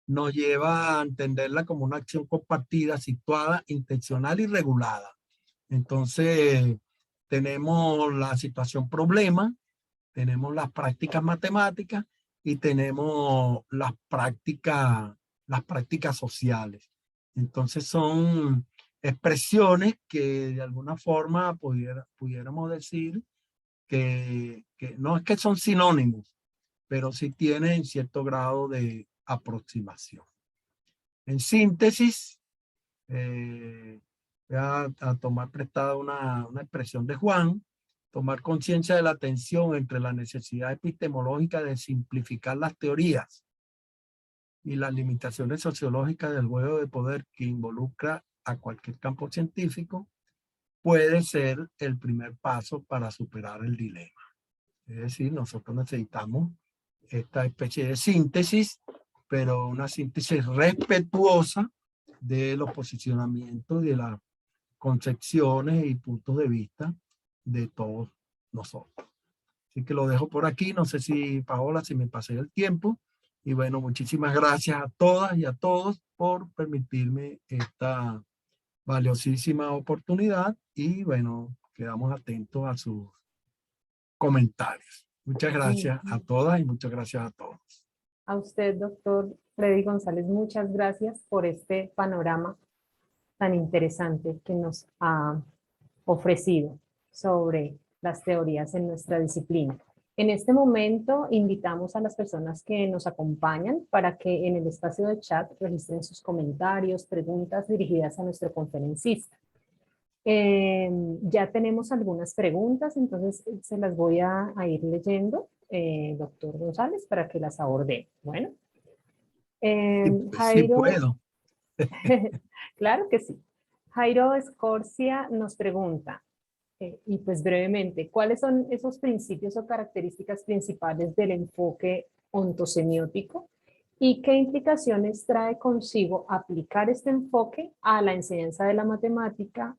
nos lleva a entenderla como una acción compartida, situada, intencional y regulada. Entonces, tenemos la situación problema, tenemos las prácticas matemáticas y tenemos las prácticas sociales. Entonces son expresiones que de alguna forma pudiéramos decir que no es que son sinónimos, pero sí tienen cierto grado de aproximación. En síntesis, voy a tomar prestada una expresión de Juan: tomar conciencia de la tensión entre la necesidad epistemológica de simplificar las teorías y las limitaciones sociológicas del juego de poder que involucra a cualquier campo científico puede ser el primer paso para superar el dilema. Es decir, nosotros necesitamos esta especie de síntesis, pero una síntesis respetuosa de los posicionamientos y de las concepciones y puntos de vista de todos nosotros. Así que lo dejo por aquí. No sé si, Paola, si me pasé el tiempo. Y bueno, muchísimas gracias a todas y a todos por permitirme esta valiosísima oportunidad. Y bueno, quedamos atentos a sus comentarios. Muchas gracias a todas y muchas gracias a todos. A usted, doctor Freddy González, muchas gracias por este panorama tan interesante que nos ha ofrecido sobre las teorías en nuestra disciplina. En este momento invitamos a las personas que nos acompañan para que en el espacio de chat registren sus comentarios, preguntas dirigidas a nuestro conferencista. Ya tenemos algunas preguntas, entonces se las voy a ir leyendo, doctor González, para que las aborde. Bueno, Sí Jairo, puedo. claro que sí. Jairo Escorcia nos pregunta, y pues brevemente, ¿cuáles son esos principios o características principales del enfoque ontosemiótico y qué implicaciones trae consigo aplicar este enfoque a la enseñanza de la matemática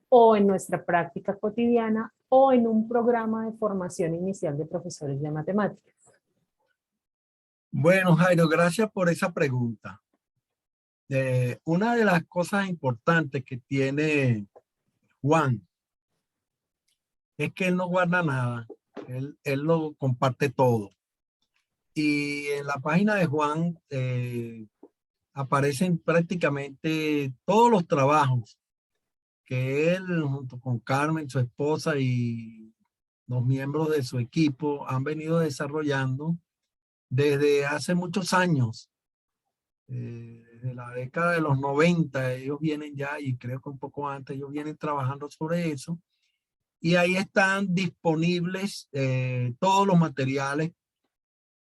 o en nuestra práctica cotidiana o en un programa de formación inicial de profesores de matemáticas? Bueno, Jairo, gracias por esa pregunta. Una de las cosas importantes que tiene Juan es que él no guarda nada, él lo comparte todo. Y en la página de Juan aparecen prácticamente todos los trabajos que él, junto con Carmen, su esposa, y los miembros de su equipo han venido desarrollando desde hace muchos años. Desde la década de los 90, ellos vienen ya, y creo que un poco antes, ellos vienen trabajando sobre eso. Y ahí están disponibles todos los materiales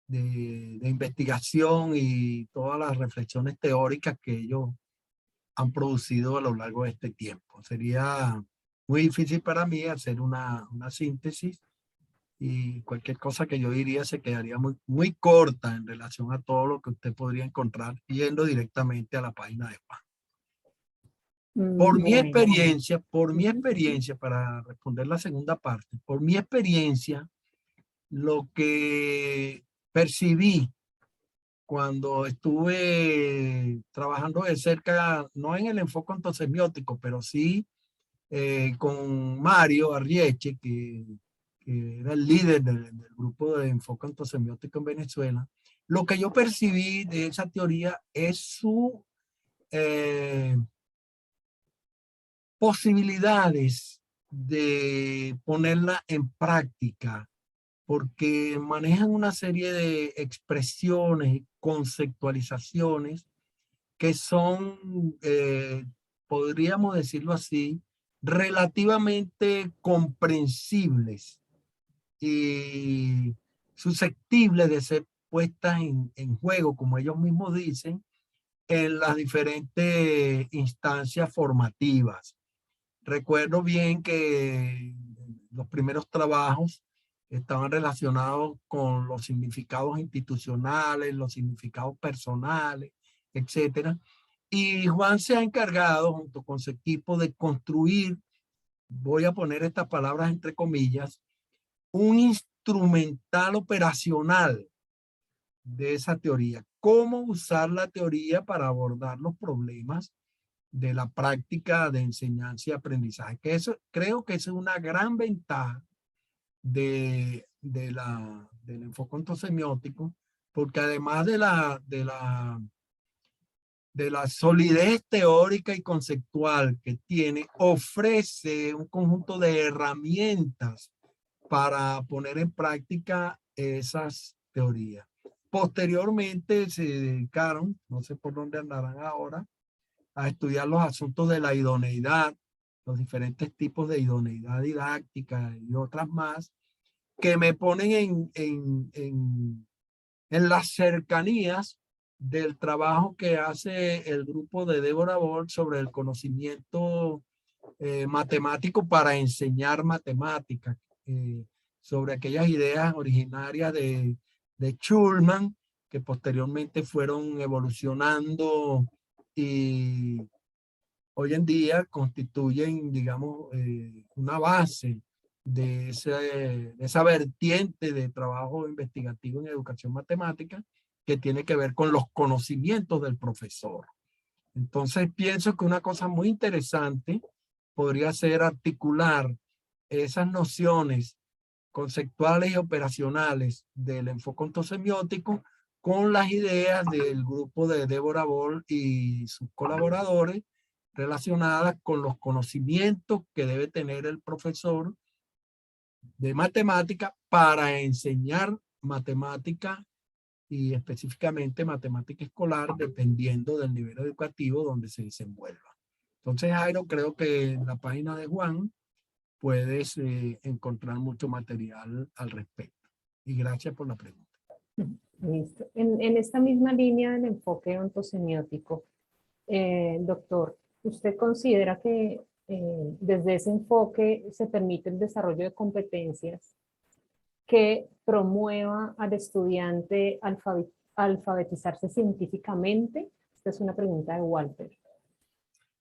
de investigación y todas las reflexiones teóricas que ellos han producido a lo largo de este tiempo. Sería muy difícil para mí hacer una síntesis, y cualquier cosa que yo diría se quedaría muy corta en relación a todo lo que usted podría encontrar yendo directamente a la página de Juan. Por mi experiencia, para responder la segunda parte, por mi experiencia, lo que percibí cuando estuve trabajando de cerca, no en el enfoque ontosemiótico, pero sí con Mario Arrieche, que era el líder del grupo de enfoque ontosemiótico en Venezuela. Lo que yo percibí de esa teoría es su posibilidades de ponerla en práctica, porque manejan una serie de expresiones y conceptualizaciones que son, podríamos decirlo así, relativamente comprensibles y susceptibles de ser puestas en juego, como ellos mismos dicen, en las diferentes instancias formativas. Recuerdo bien que los primeros trabajos estaban relacionados con los significados institucionales, los significados personales, etcétera. Y Juan se ha encargado, junto con su equipo, de construir, voy a poner estas palabras entre comillas, un instrumental operacional de esa teoría. Cómo usar la teoría para abordar los problemas de la práctica de enseñanza y aprendizaje. Que eso, creo que esa es una gran ventaja del enfoque ontosemiótico, porque además de la solidez teórica y conceptual que tiene, ofrece un conjunto de herramientas para poner en práctica esas teorías. Posteriormente se dedicaron, no sé por dónde andarán ahora, a estudiar los asuntos de la idoneidad, los diferentes tipos de idoneidad didáctica y otras más, que me ponen en las cercanías del trabajo que hace el grupo de Deborah Bolt sobre el conocimiento matemático para enseñar matemáticas, sobre aquellas ideas originarias de Schulman, que posteriormente fueron evolucionando y hoy en día constituyen, digamos, una base de esa vertiente de trabajo investigativo en educación matemática que tiene que ver con los conocimientos del profesor. Entonces pienso que una cosa muy interesante podría ser articular esas nociones conceptuales y operacionales del enfoque ontosemiótico con las ideas del grupo de Deborah Bolt y sus colaboradores relacionadas con los conocimientos que debe tener el profesor de matemática para enseñar matemática y específicamente matemática escolar dependiendo del nivel educativo donde se desenvuelva. Entonces, Jairo, creo que en la página de Juan puedes encontrar mucho material al respecto. Y gracias por la pregunta. Listo. En esta misma línea del enfoque ontosemiótico, doctor, ¿usted considera que desde ese enfoque se permite el desarrollo de competencias que promueva al estudiante alfabetizarse científicamente? Esta es una pregunta de Walter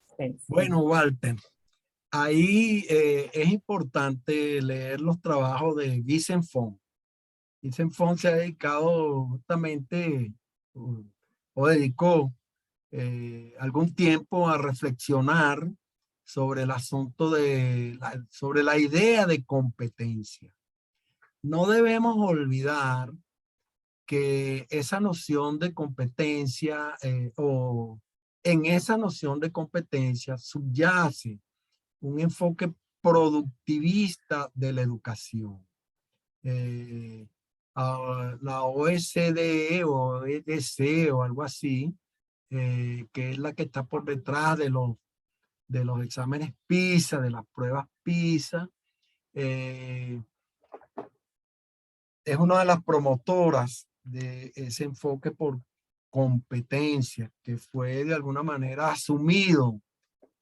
Spence. Bueno, Walter, ahí es importante leer los trabajos de Vincent Font. Vincent Font se ha dedicado justamente, o dedicó algún tiempo a reflexionar sobre el asunto sobre la idea de competencia. No debemos olvidar que esa noción de competencia o en esa noción de competencia subyace un enfoque productivista de la educación. La OSDE o EDC o algo así, que es la que está por detrás de los exámenes PISA, de las pruebas PISA, es una de las promotoras de ese enfoque por competencia, que fue de alguna manera asumido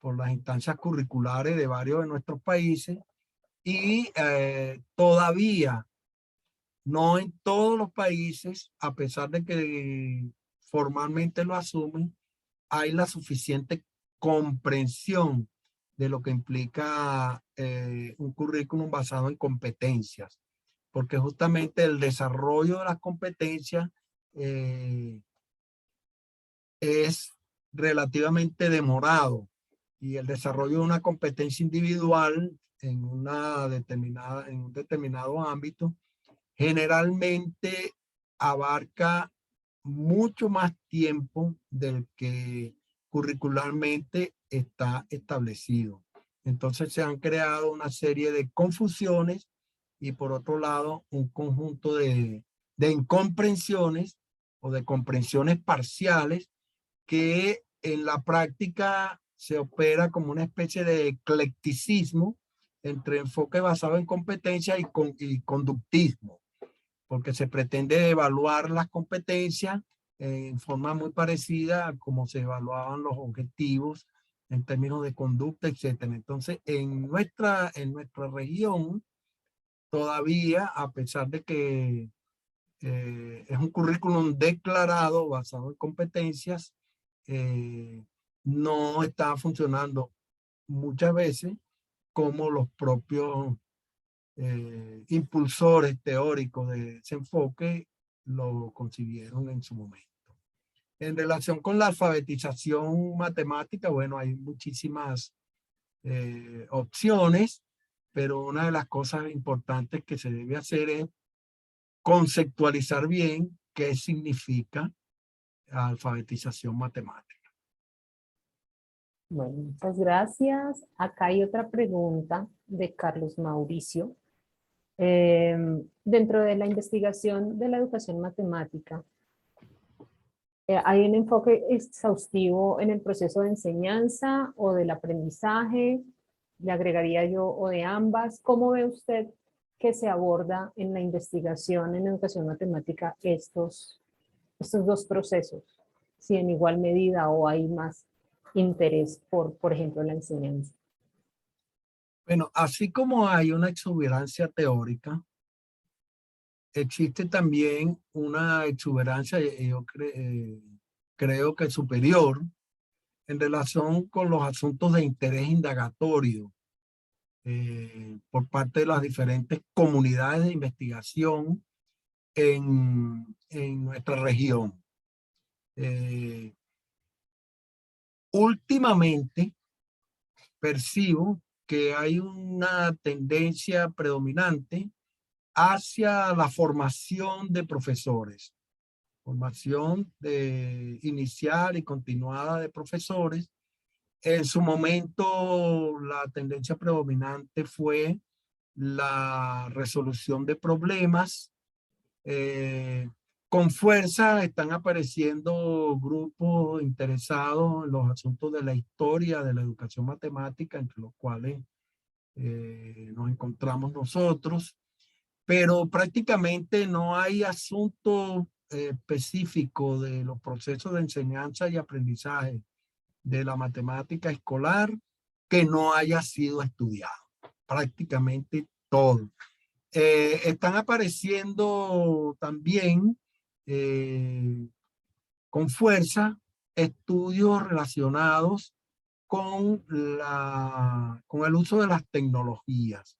por las instancias curriculares de varios de nuestros países y todavía no en todos los países, a pesar de que formalmente lo asumen, hay la suficiente comprensión de lo que implica un currículum basado en competencias, porque justamente el desarrollo de las competencias es relativamente demorado y el desarrollo de una competencia individual en un determinado ámbito generalmente abarca mucho más tiempo del que curricularmente está establecido. Entonces se han creado una serie de confusiones y por otro lado un conjunto de incomprensiones o de comprensiones parciales que en la práctica se opera como una especie de eclecticismo entre enfoque basado en competencia y conductismo, porque se pretende evaluar las competencias en forma muy parecida a cómo se evaluaban los objetivos en términos de conducta, etcétera. Entonces, en nuestra región, todavía, a pesar de que es un currículum declarado basado en competencias, no está funcionando muchas veces como los propios impulsores teóricos de ese enfoque lo concibieron en su momento. En relación con la alfabetización matemática, bueno, hay muchísimas opciones, pero una de las cosas importantes que se debe hacer es conceptualizar bien qué significa alfabetización matemática. Bueno, muchas gracias. Acá hay otra pregunta de Carlos Mauricio. Dentro de la investigación de la educación matemática, ¿hay un enfoque exhaustivo en el proceso de enseñanza o del aprendizaje? Le agregaría yo, o de ambas. ¿Cómo ve usted que se aborda en la investigación en educación matemática estos dos procesos? Si en igual medida o hay más interés por ejemplo, la enseñanza. Bueno, así como hay una exuberancia teórica, existe también una exuberancia, creo que superior, en relación con los asuntos de interés indagatorio por parte de las diferentes comunidades de investigación en nuestra región. Últimamente percibo que hay una tendencia predominante hacia la formación de profesores, formación inicial y continuada de profesores. En su momento, la tendencia predominante fue la resolución de problemas. Con fuerza están apareciendo grupos interesados en los asuntos de la historia, de la educación matemática, entre los cuales nos encontramos nosotros, pero prácticamente no hay asunto específico de los procesos de enseñanza y aprendizaje de la matemática escolar que no haya sido estudiado. Prácticamente todo. Están apareciendo también con fuerza estudios relacionados con el uso de las tecnologías.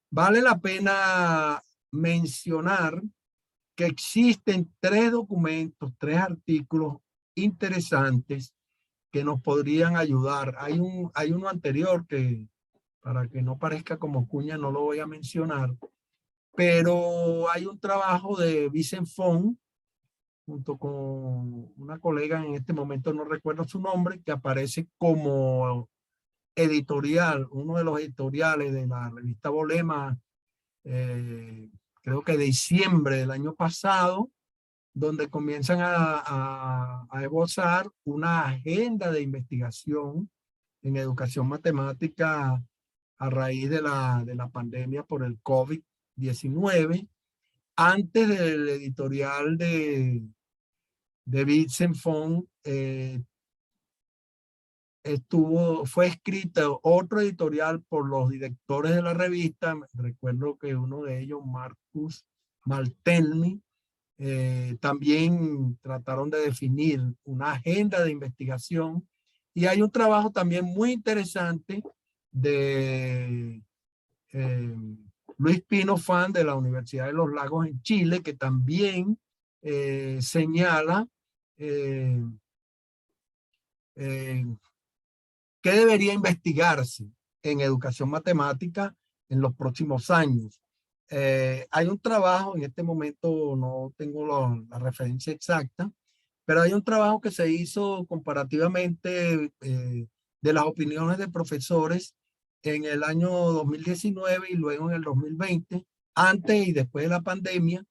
Vale la pena mencionar que existen 3 documentos, 3 artículos interesantes que nos podrían ayudar. Hay uno anterior que, para que no parezca como cuña, no lo voy a mencionar, pero hay un trabajo de Vincent Fong, junto con una colega, en este momento no recuerdo su nombre, que aparece como editorial, uno de los editoriales de la revista Bolema, creo que de diciembre del año pasado, donde comienzan a esbozar una agenda de investigación en educación matemática a raíz de la pandemia por el COVID-19. Antes del editorial de Vincent Fong, fue escrito otro editorial por los directores de la revista. Recuerdo que uno de ellos, Marcus Maltelmi, también trataron de definir una agenda de investigación. Y hay un trabajo también muy interesante de Luis Pino Fan de la Universidad de los Lagos en Chile, que también señala qué debería investigarse en educación matemática en los próximos años. Hay un trabajo, en este momento no tengo la referencia exacta, pero hay un trabajo que se hizo comparativamente de las opiniones de profesores en el año 2019 y luego en el 2020, antes y después de la pandemia,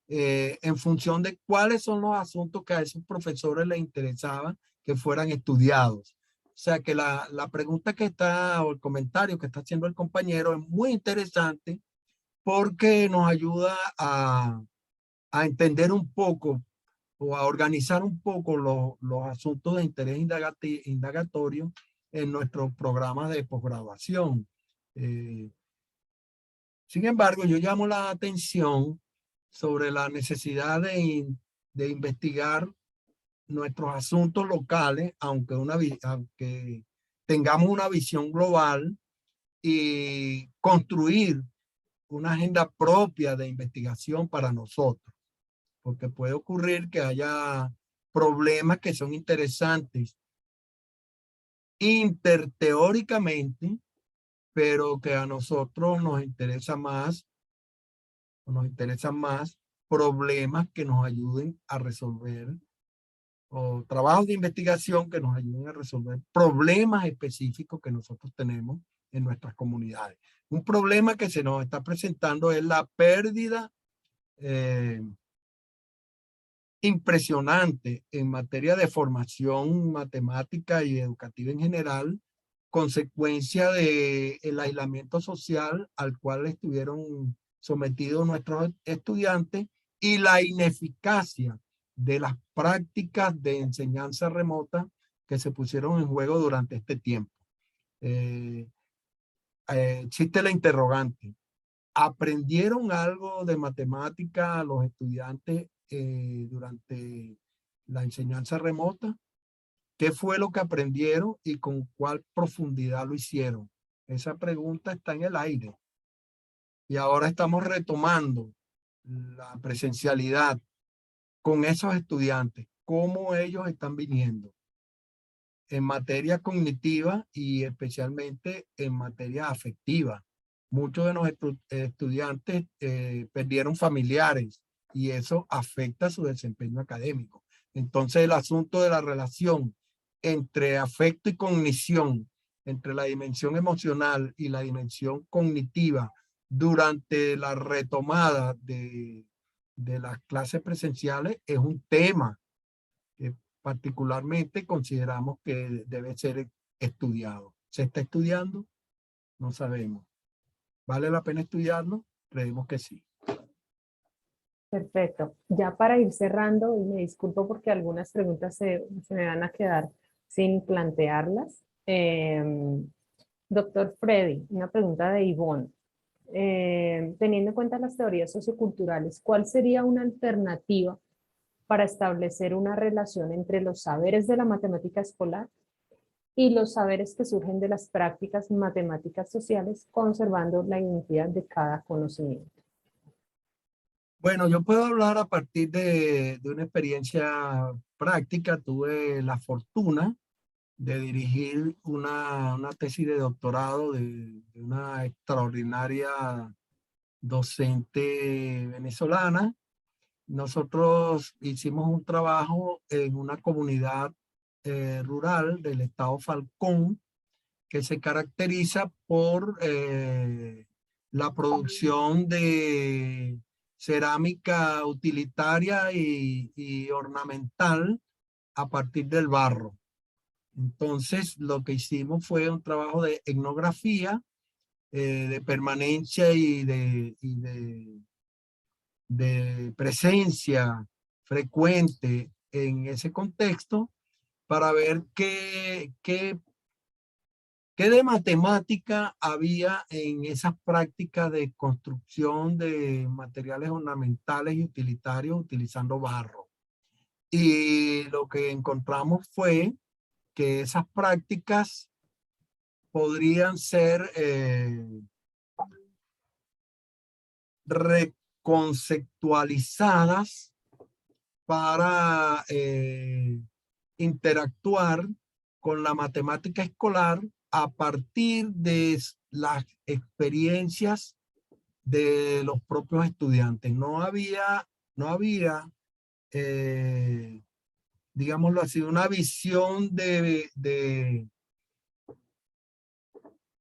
en función de cuáles son los asuntos que a esos profesores les interesaba que fueran estudiados. O sea que la pregunta que está, o el comentario que está haciendo el compañero es muy interesante porque nos ayuda a entender un poco o a organizar un poco los asuntos de interés indagatorio en nuestros programas de posgraduación. Sin embargo, yo llamo la atención sobre la necesidad de investigar nuestros asuntos locales, aunque tengamos una visión global, y construir una agenda propia de investigación para nosotros, porque puede ocurrir que haya problemas que son interesantes interteóricamente, pero que a nosotros nos interesan más problemas que nos ayuden a resolver o trabajos de investigación que nos ayuden a resolver problemas específicos que nosotros tenemos en nuestras comunidades. Un problema que se nos está presentando es la pérdida impresionante en materia de formación matemática y educativa en general, consecuencia del aislamiento social al cual estuvieron sometidos nuestros estudiantes y la ineficacia de las prácticas de enseñanza remota que se pusieron en juego durante este tiempo. Existe la interrogante. ¿Aprendieron algo de matemática los estudiantes durante la enseñanza remota? ¿Qué fue lo que aprendieron y con cuál profundidad lo hicieron? Esa pregunta está en el aire. Y ahora estamos retomando la presencialidad con esos estudiantes, cómo ellos están viniendo en materia cognitiva y especialmente en materia afectiva. Muchos de los estudiantes perdieron familiares y eso afecta su desempeño académico. Entonces el asunto de la relación entre afecto y cognición, entre la dimensión emocional y la dimensión cognitiva durante la retomada de las clases presenciales es un tema que particularmente consideramos que debe ser estudiado. ¿Se está estudiando? No sabemos. ¿Vale la pena estudiarlo? Creemos que sí. Perfecto. Ya para ir cerrando, y me disculpo porque algunas preguntas se me van a quedar sin plantearlas. Doctor Freddy, una pregunta de Ivonne. Teniendo en cuenta las teorías socioculturales, ¿cuál sería una alternativa para establecer una relación entre los saberes de la matemática escolar y los saberes que surgen de las prácticas matemáticas sociales, conservando la identidad de cada conocimiento? Bueno, yo puedo hablar a partir de una experiencia práctica. Tuve la fortuna de dirigir una tesis de doctorado de una extraordinaria docente venezolana. Nosotros hicimos un trabajo en una comunidad rural del estado Falcón que se caracteriza por la producción de cerámica utilitaria y ornamental a partir del barro. Entonces, lo que hicimos fue un trabajo de etnografía, de permanencia y de presencia frecuente en ese contexto para ver qué de matemática había en esas prácticas de construcción de materiales ornamentales y utilitarios utilizando barro. Y lo que encontramos fue que esas prácticas podrían ser reconceptualizadas para interactuar con la matemática escolar a partir de las experiencias de los propios estudiantes. No había digámoslo así, una visión de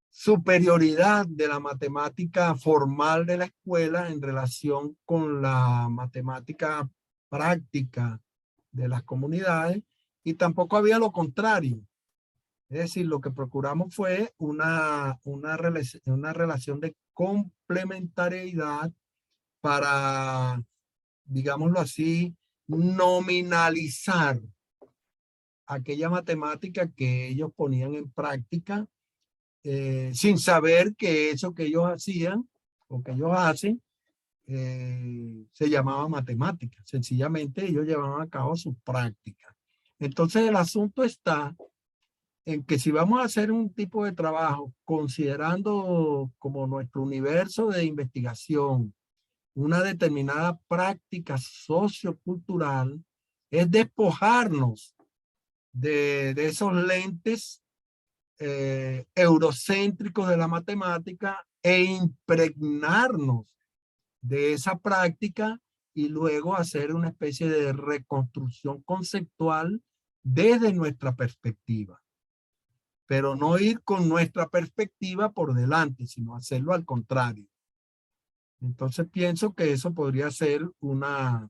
superioridad de la matemática formal de la escuela en relación con la matemática práctica de las comunidades, y tampoco había lo contrario. Es decir, lo que procuramos fue una relación de complementariedad para, digámoslo así, nominalizar aquella matemática que ellos ponían en práctica sin saber que eso que ellos hacían o que ellos hacen se llamaba matemática. Sencillamente ellos llevaban a cabo su práctica. Entonces el asunto está en que si vamos a hacer un tipo de trabajo considerando como nuestro universo de investigación una determinada práctica sociocultural, es despojarnos de esos lentes eurocéntricos de la matemática e impregnarnos de esa práctica y luego hacer una especie de reconstrucción conceptual desde nuestra perspectiva. Pero no ir con nuestra perspectiva por delante, sino hacerlo al contrario. Entonces pienso que eso podría ser una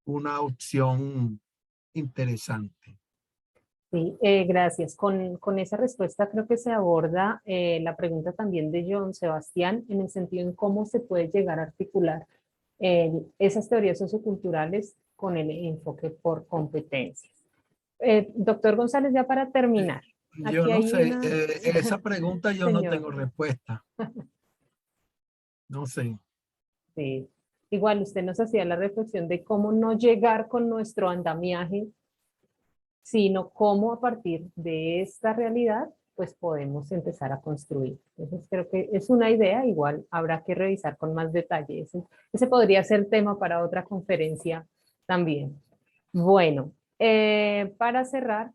opción interesante. Sí, gracias. Con esa respuesta creo que se aborda la pregunta también de John Sebastián en el sentido en cómo se puede llegar a articular esas teorías socioculturales con el enfoque por competencias. Doctor González, ya para terminar. Yo Aquí no hay sé, una... esa pregunta yo no Señor, tengo respuesta. No sé. sí. Igual usted nos hacía la reflexión de cómo no llegar con nuestro andamiaje, sino cómo a partir de esta realidad, pues podemos empezar a construir. Entonces creo que es una idea, igual habrá que revisar con más detalle. Ese podría ser tema para otra conferencia también. Bueno, para cerrar,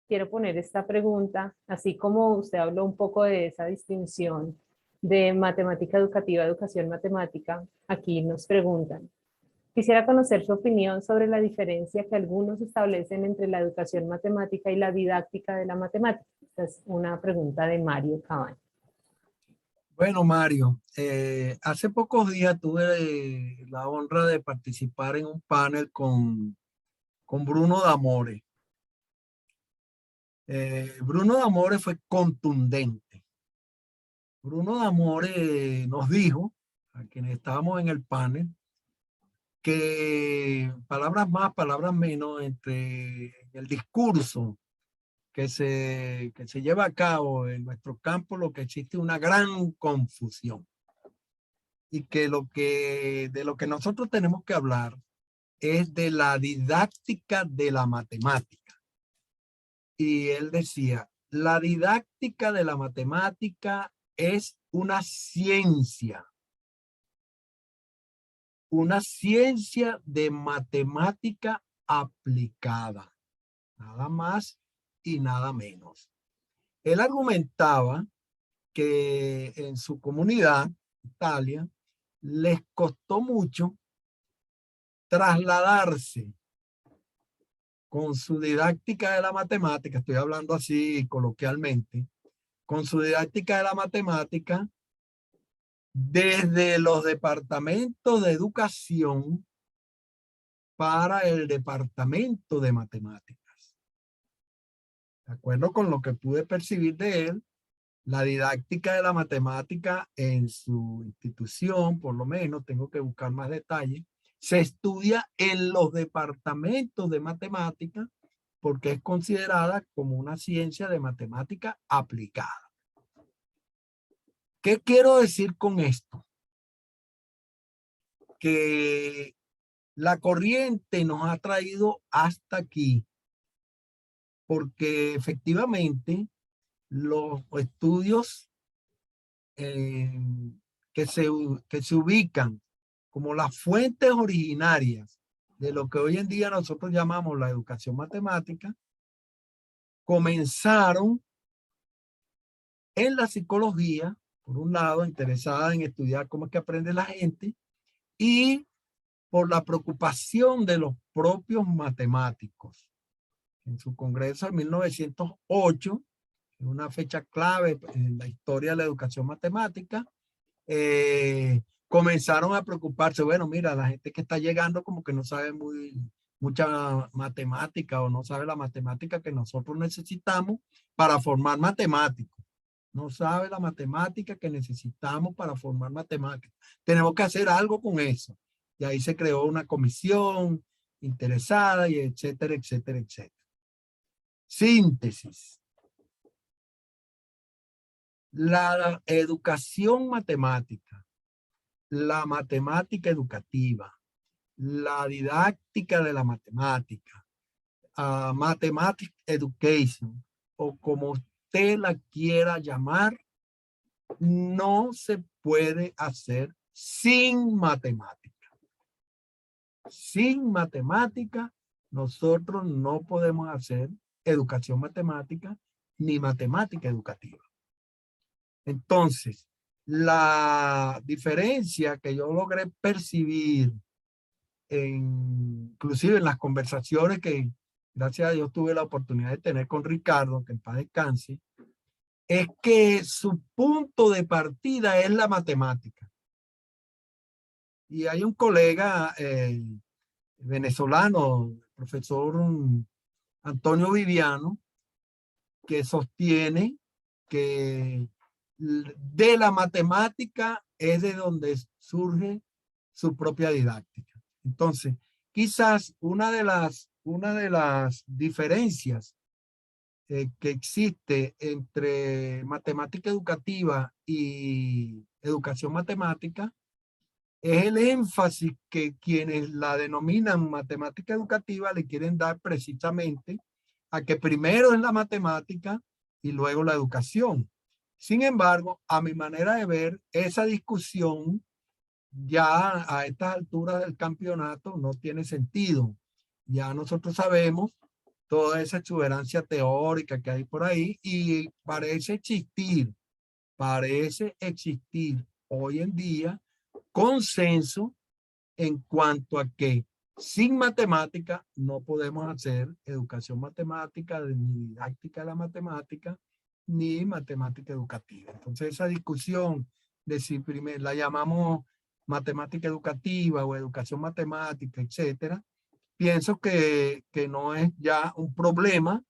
quiero poner esta pregunta, así como usted habló un poco de esa distinción de matemática educativa, educación matemática, aquí nos preguntan, quisiera conocer su opinión sobre la diferencia que algunos establecen entre la educación matemática y la didáctica de la matemática. Esta es una pregunta de Mario Cabaña. Bueno, Mario, hace pocos días tuve la honra de participar en un panel con Bruno D'Amore. Bruno D'Amore fue contundente. Bruno D'Amore nos dijo, a quienes estábamos en el panel, que palabras más, palabras menos, entre el discurso que se lleva a cabo en nuestro campo, lo que existe una gran confusión. Y que de lo que nosotros tenemos que hablar es de la didáctica de la matemática. Y él decía, la didáctica de la matemática es una ciencia de matemática aplicada, nada más y nada menos. Él argumentaba que en su comunidad, Italia, les costó mucho trasladarse con su didáctica de la matemática, estoy hablando así coloquialmente, con su didáctica de la matemática desde los departamentos de educación para el departamento de matemáticas. De acuerdo con lo que pude percibir de él, la didáctica de la matemática en su institución, por lo menos, tengo que buscar más detalles, se estudia en los departamentos de matemática porque es considerada como una ciencia de matemática aplicada. ¿Qué quiero decir con esto? Que la corriente nos ha traído hasta aquí porque efectivamente los estudios que se ubican como las fuentes originarias de lo que hoy en día nosotros llamamos la educación matemática, comenzaron en la psicología, por un lado, interesada en estudiar cómo es que aprende la gente, y por la preocupación de los propios matemáticos. En su congreso de 1908, en una fecha clave en la historia de la educación matemática, comenzaron a preocuparse, bueno, mira, la gente que está llegando como que no sabe mucha matemática o no sabe la matemática que nosotros necesitamos para formar matemáticos. No sabe la matemática que necesitamos para formar matemáticos. Tenemos que hacer algo con eso. Y ahí se creó una comisión interesada y etcétera, etcétera, etcétera. Síntesis. La educación matemática, la matemática educativa, la didáctica de la matemática, mathematics education, o como usted la quiera llamar, no se puede hacer sin matemática. Sin matemática, nosotros no podemos hacer educación matemática ni matemática educativa. Entonces, la diferencia que yo logré percibir inclusive en las conversaciones que gracias a Dios tuve la oportunidad de tener con Ricardo, que en paz descanse, es que su punto de partida es la matemática. Y hay un colega venezolano, el profesor Antonio Viviano, que sostiene que de la matemática es de donde surge su propia didáctica. Entonces, quizás una de las diferencias que existe entre matemática educativa y educación matemática es el énfasis que quienes la denominan matemática educativa le quieren dar precisamente a que primero es la matemática y luego la educación. Sin embargo, a mi manera de ver, esa discusión ya a estas alturas del campeonato no tiene sentido. Ya nosotros sabemos toda esa exuberancia teórica que hay por ahí y parece existir hoy en día consenso en cuanto a que sin matemática no podemos hacer educación matemática, ni didáctica de la matemática, ni matemática educativa. Entonces esa discusión de si primero la llamamos matemática educativa o educación matemática, etcétera, pienso que no es ya un problema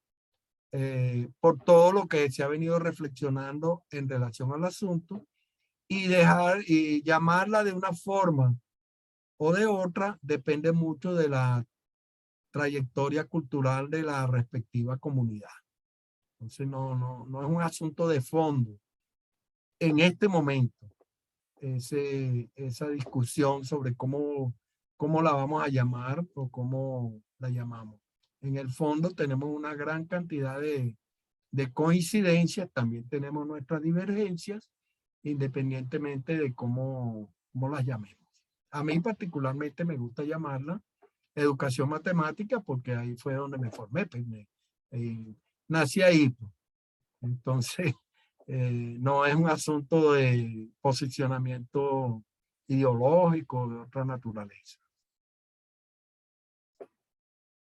por todo lo que se ha venido reflexionando en relación al asunto y dejar y llamarla de una forma o de otra depende mucho de la trayectoria cultural de la respectiva comunidad. Entonces no es un asunto de fondo en este momento, esa discusión sobre cómo la vamos a llamar o cómo la llamamos. En el fondo tenemos una gran cantidad de coincidencias, también tenemos nuestras divergencias, independientemente de cómo las llamemos. A mí particularmente me gusta llamarla educación matemática porque ahí fue donde me formé, pues nací ahí. Pues. Entonces, no es un asunto de posicionamiento ideológico de otra naturaleza.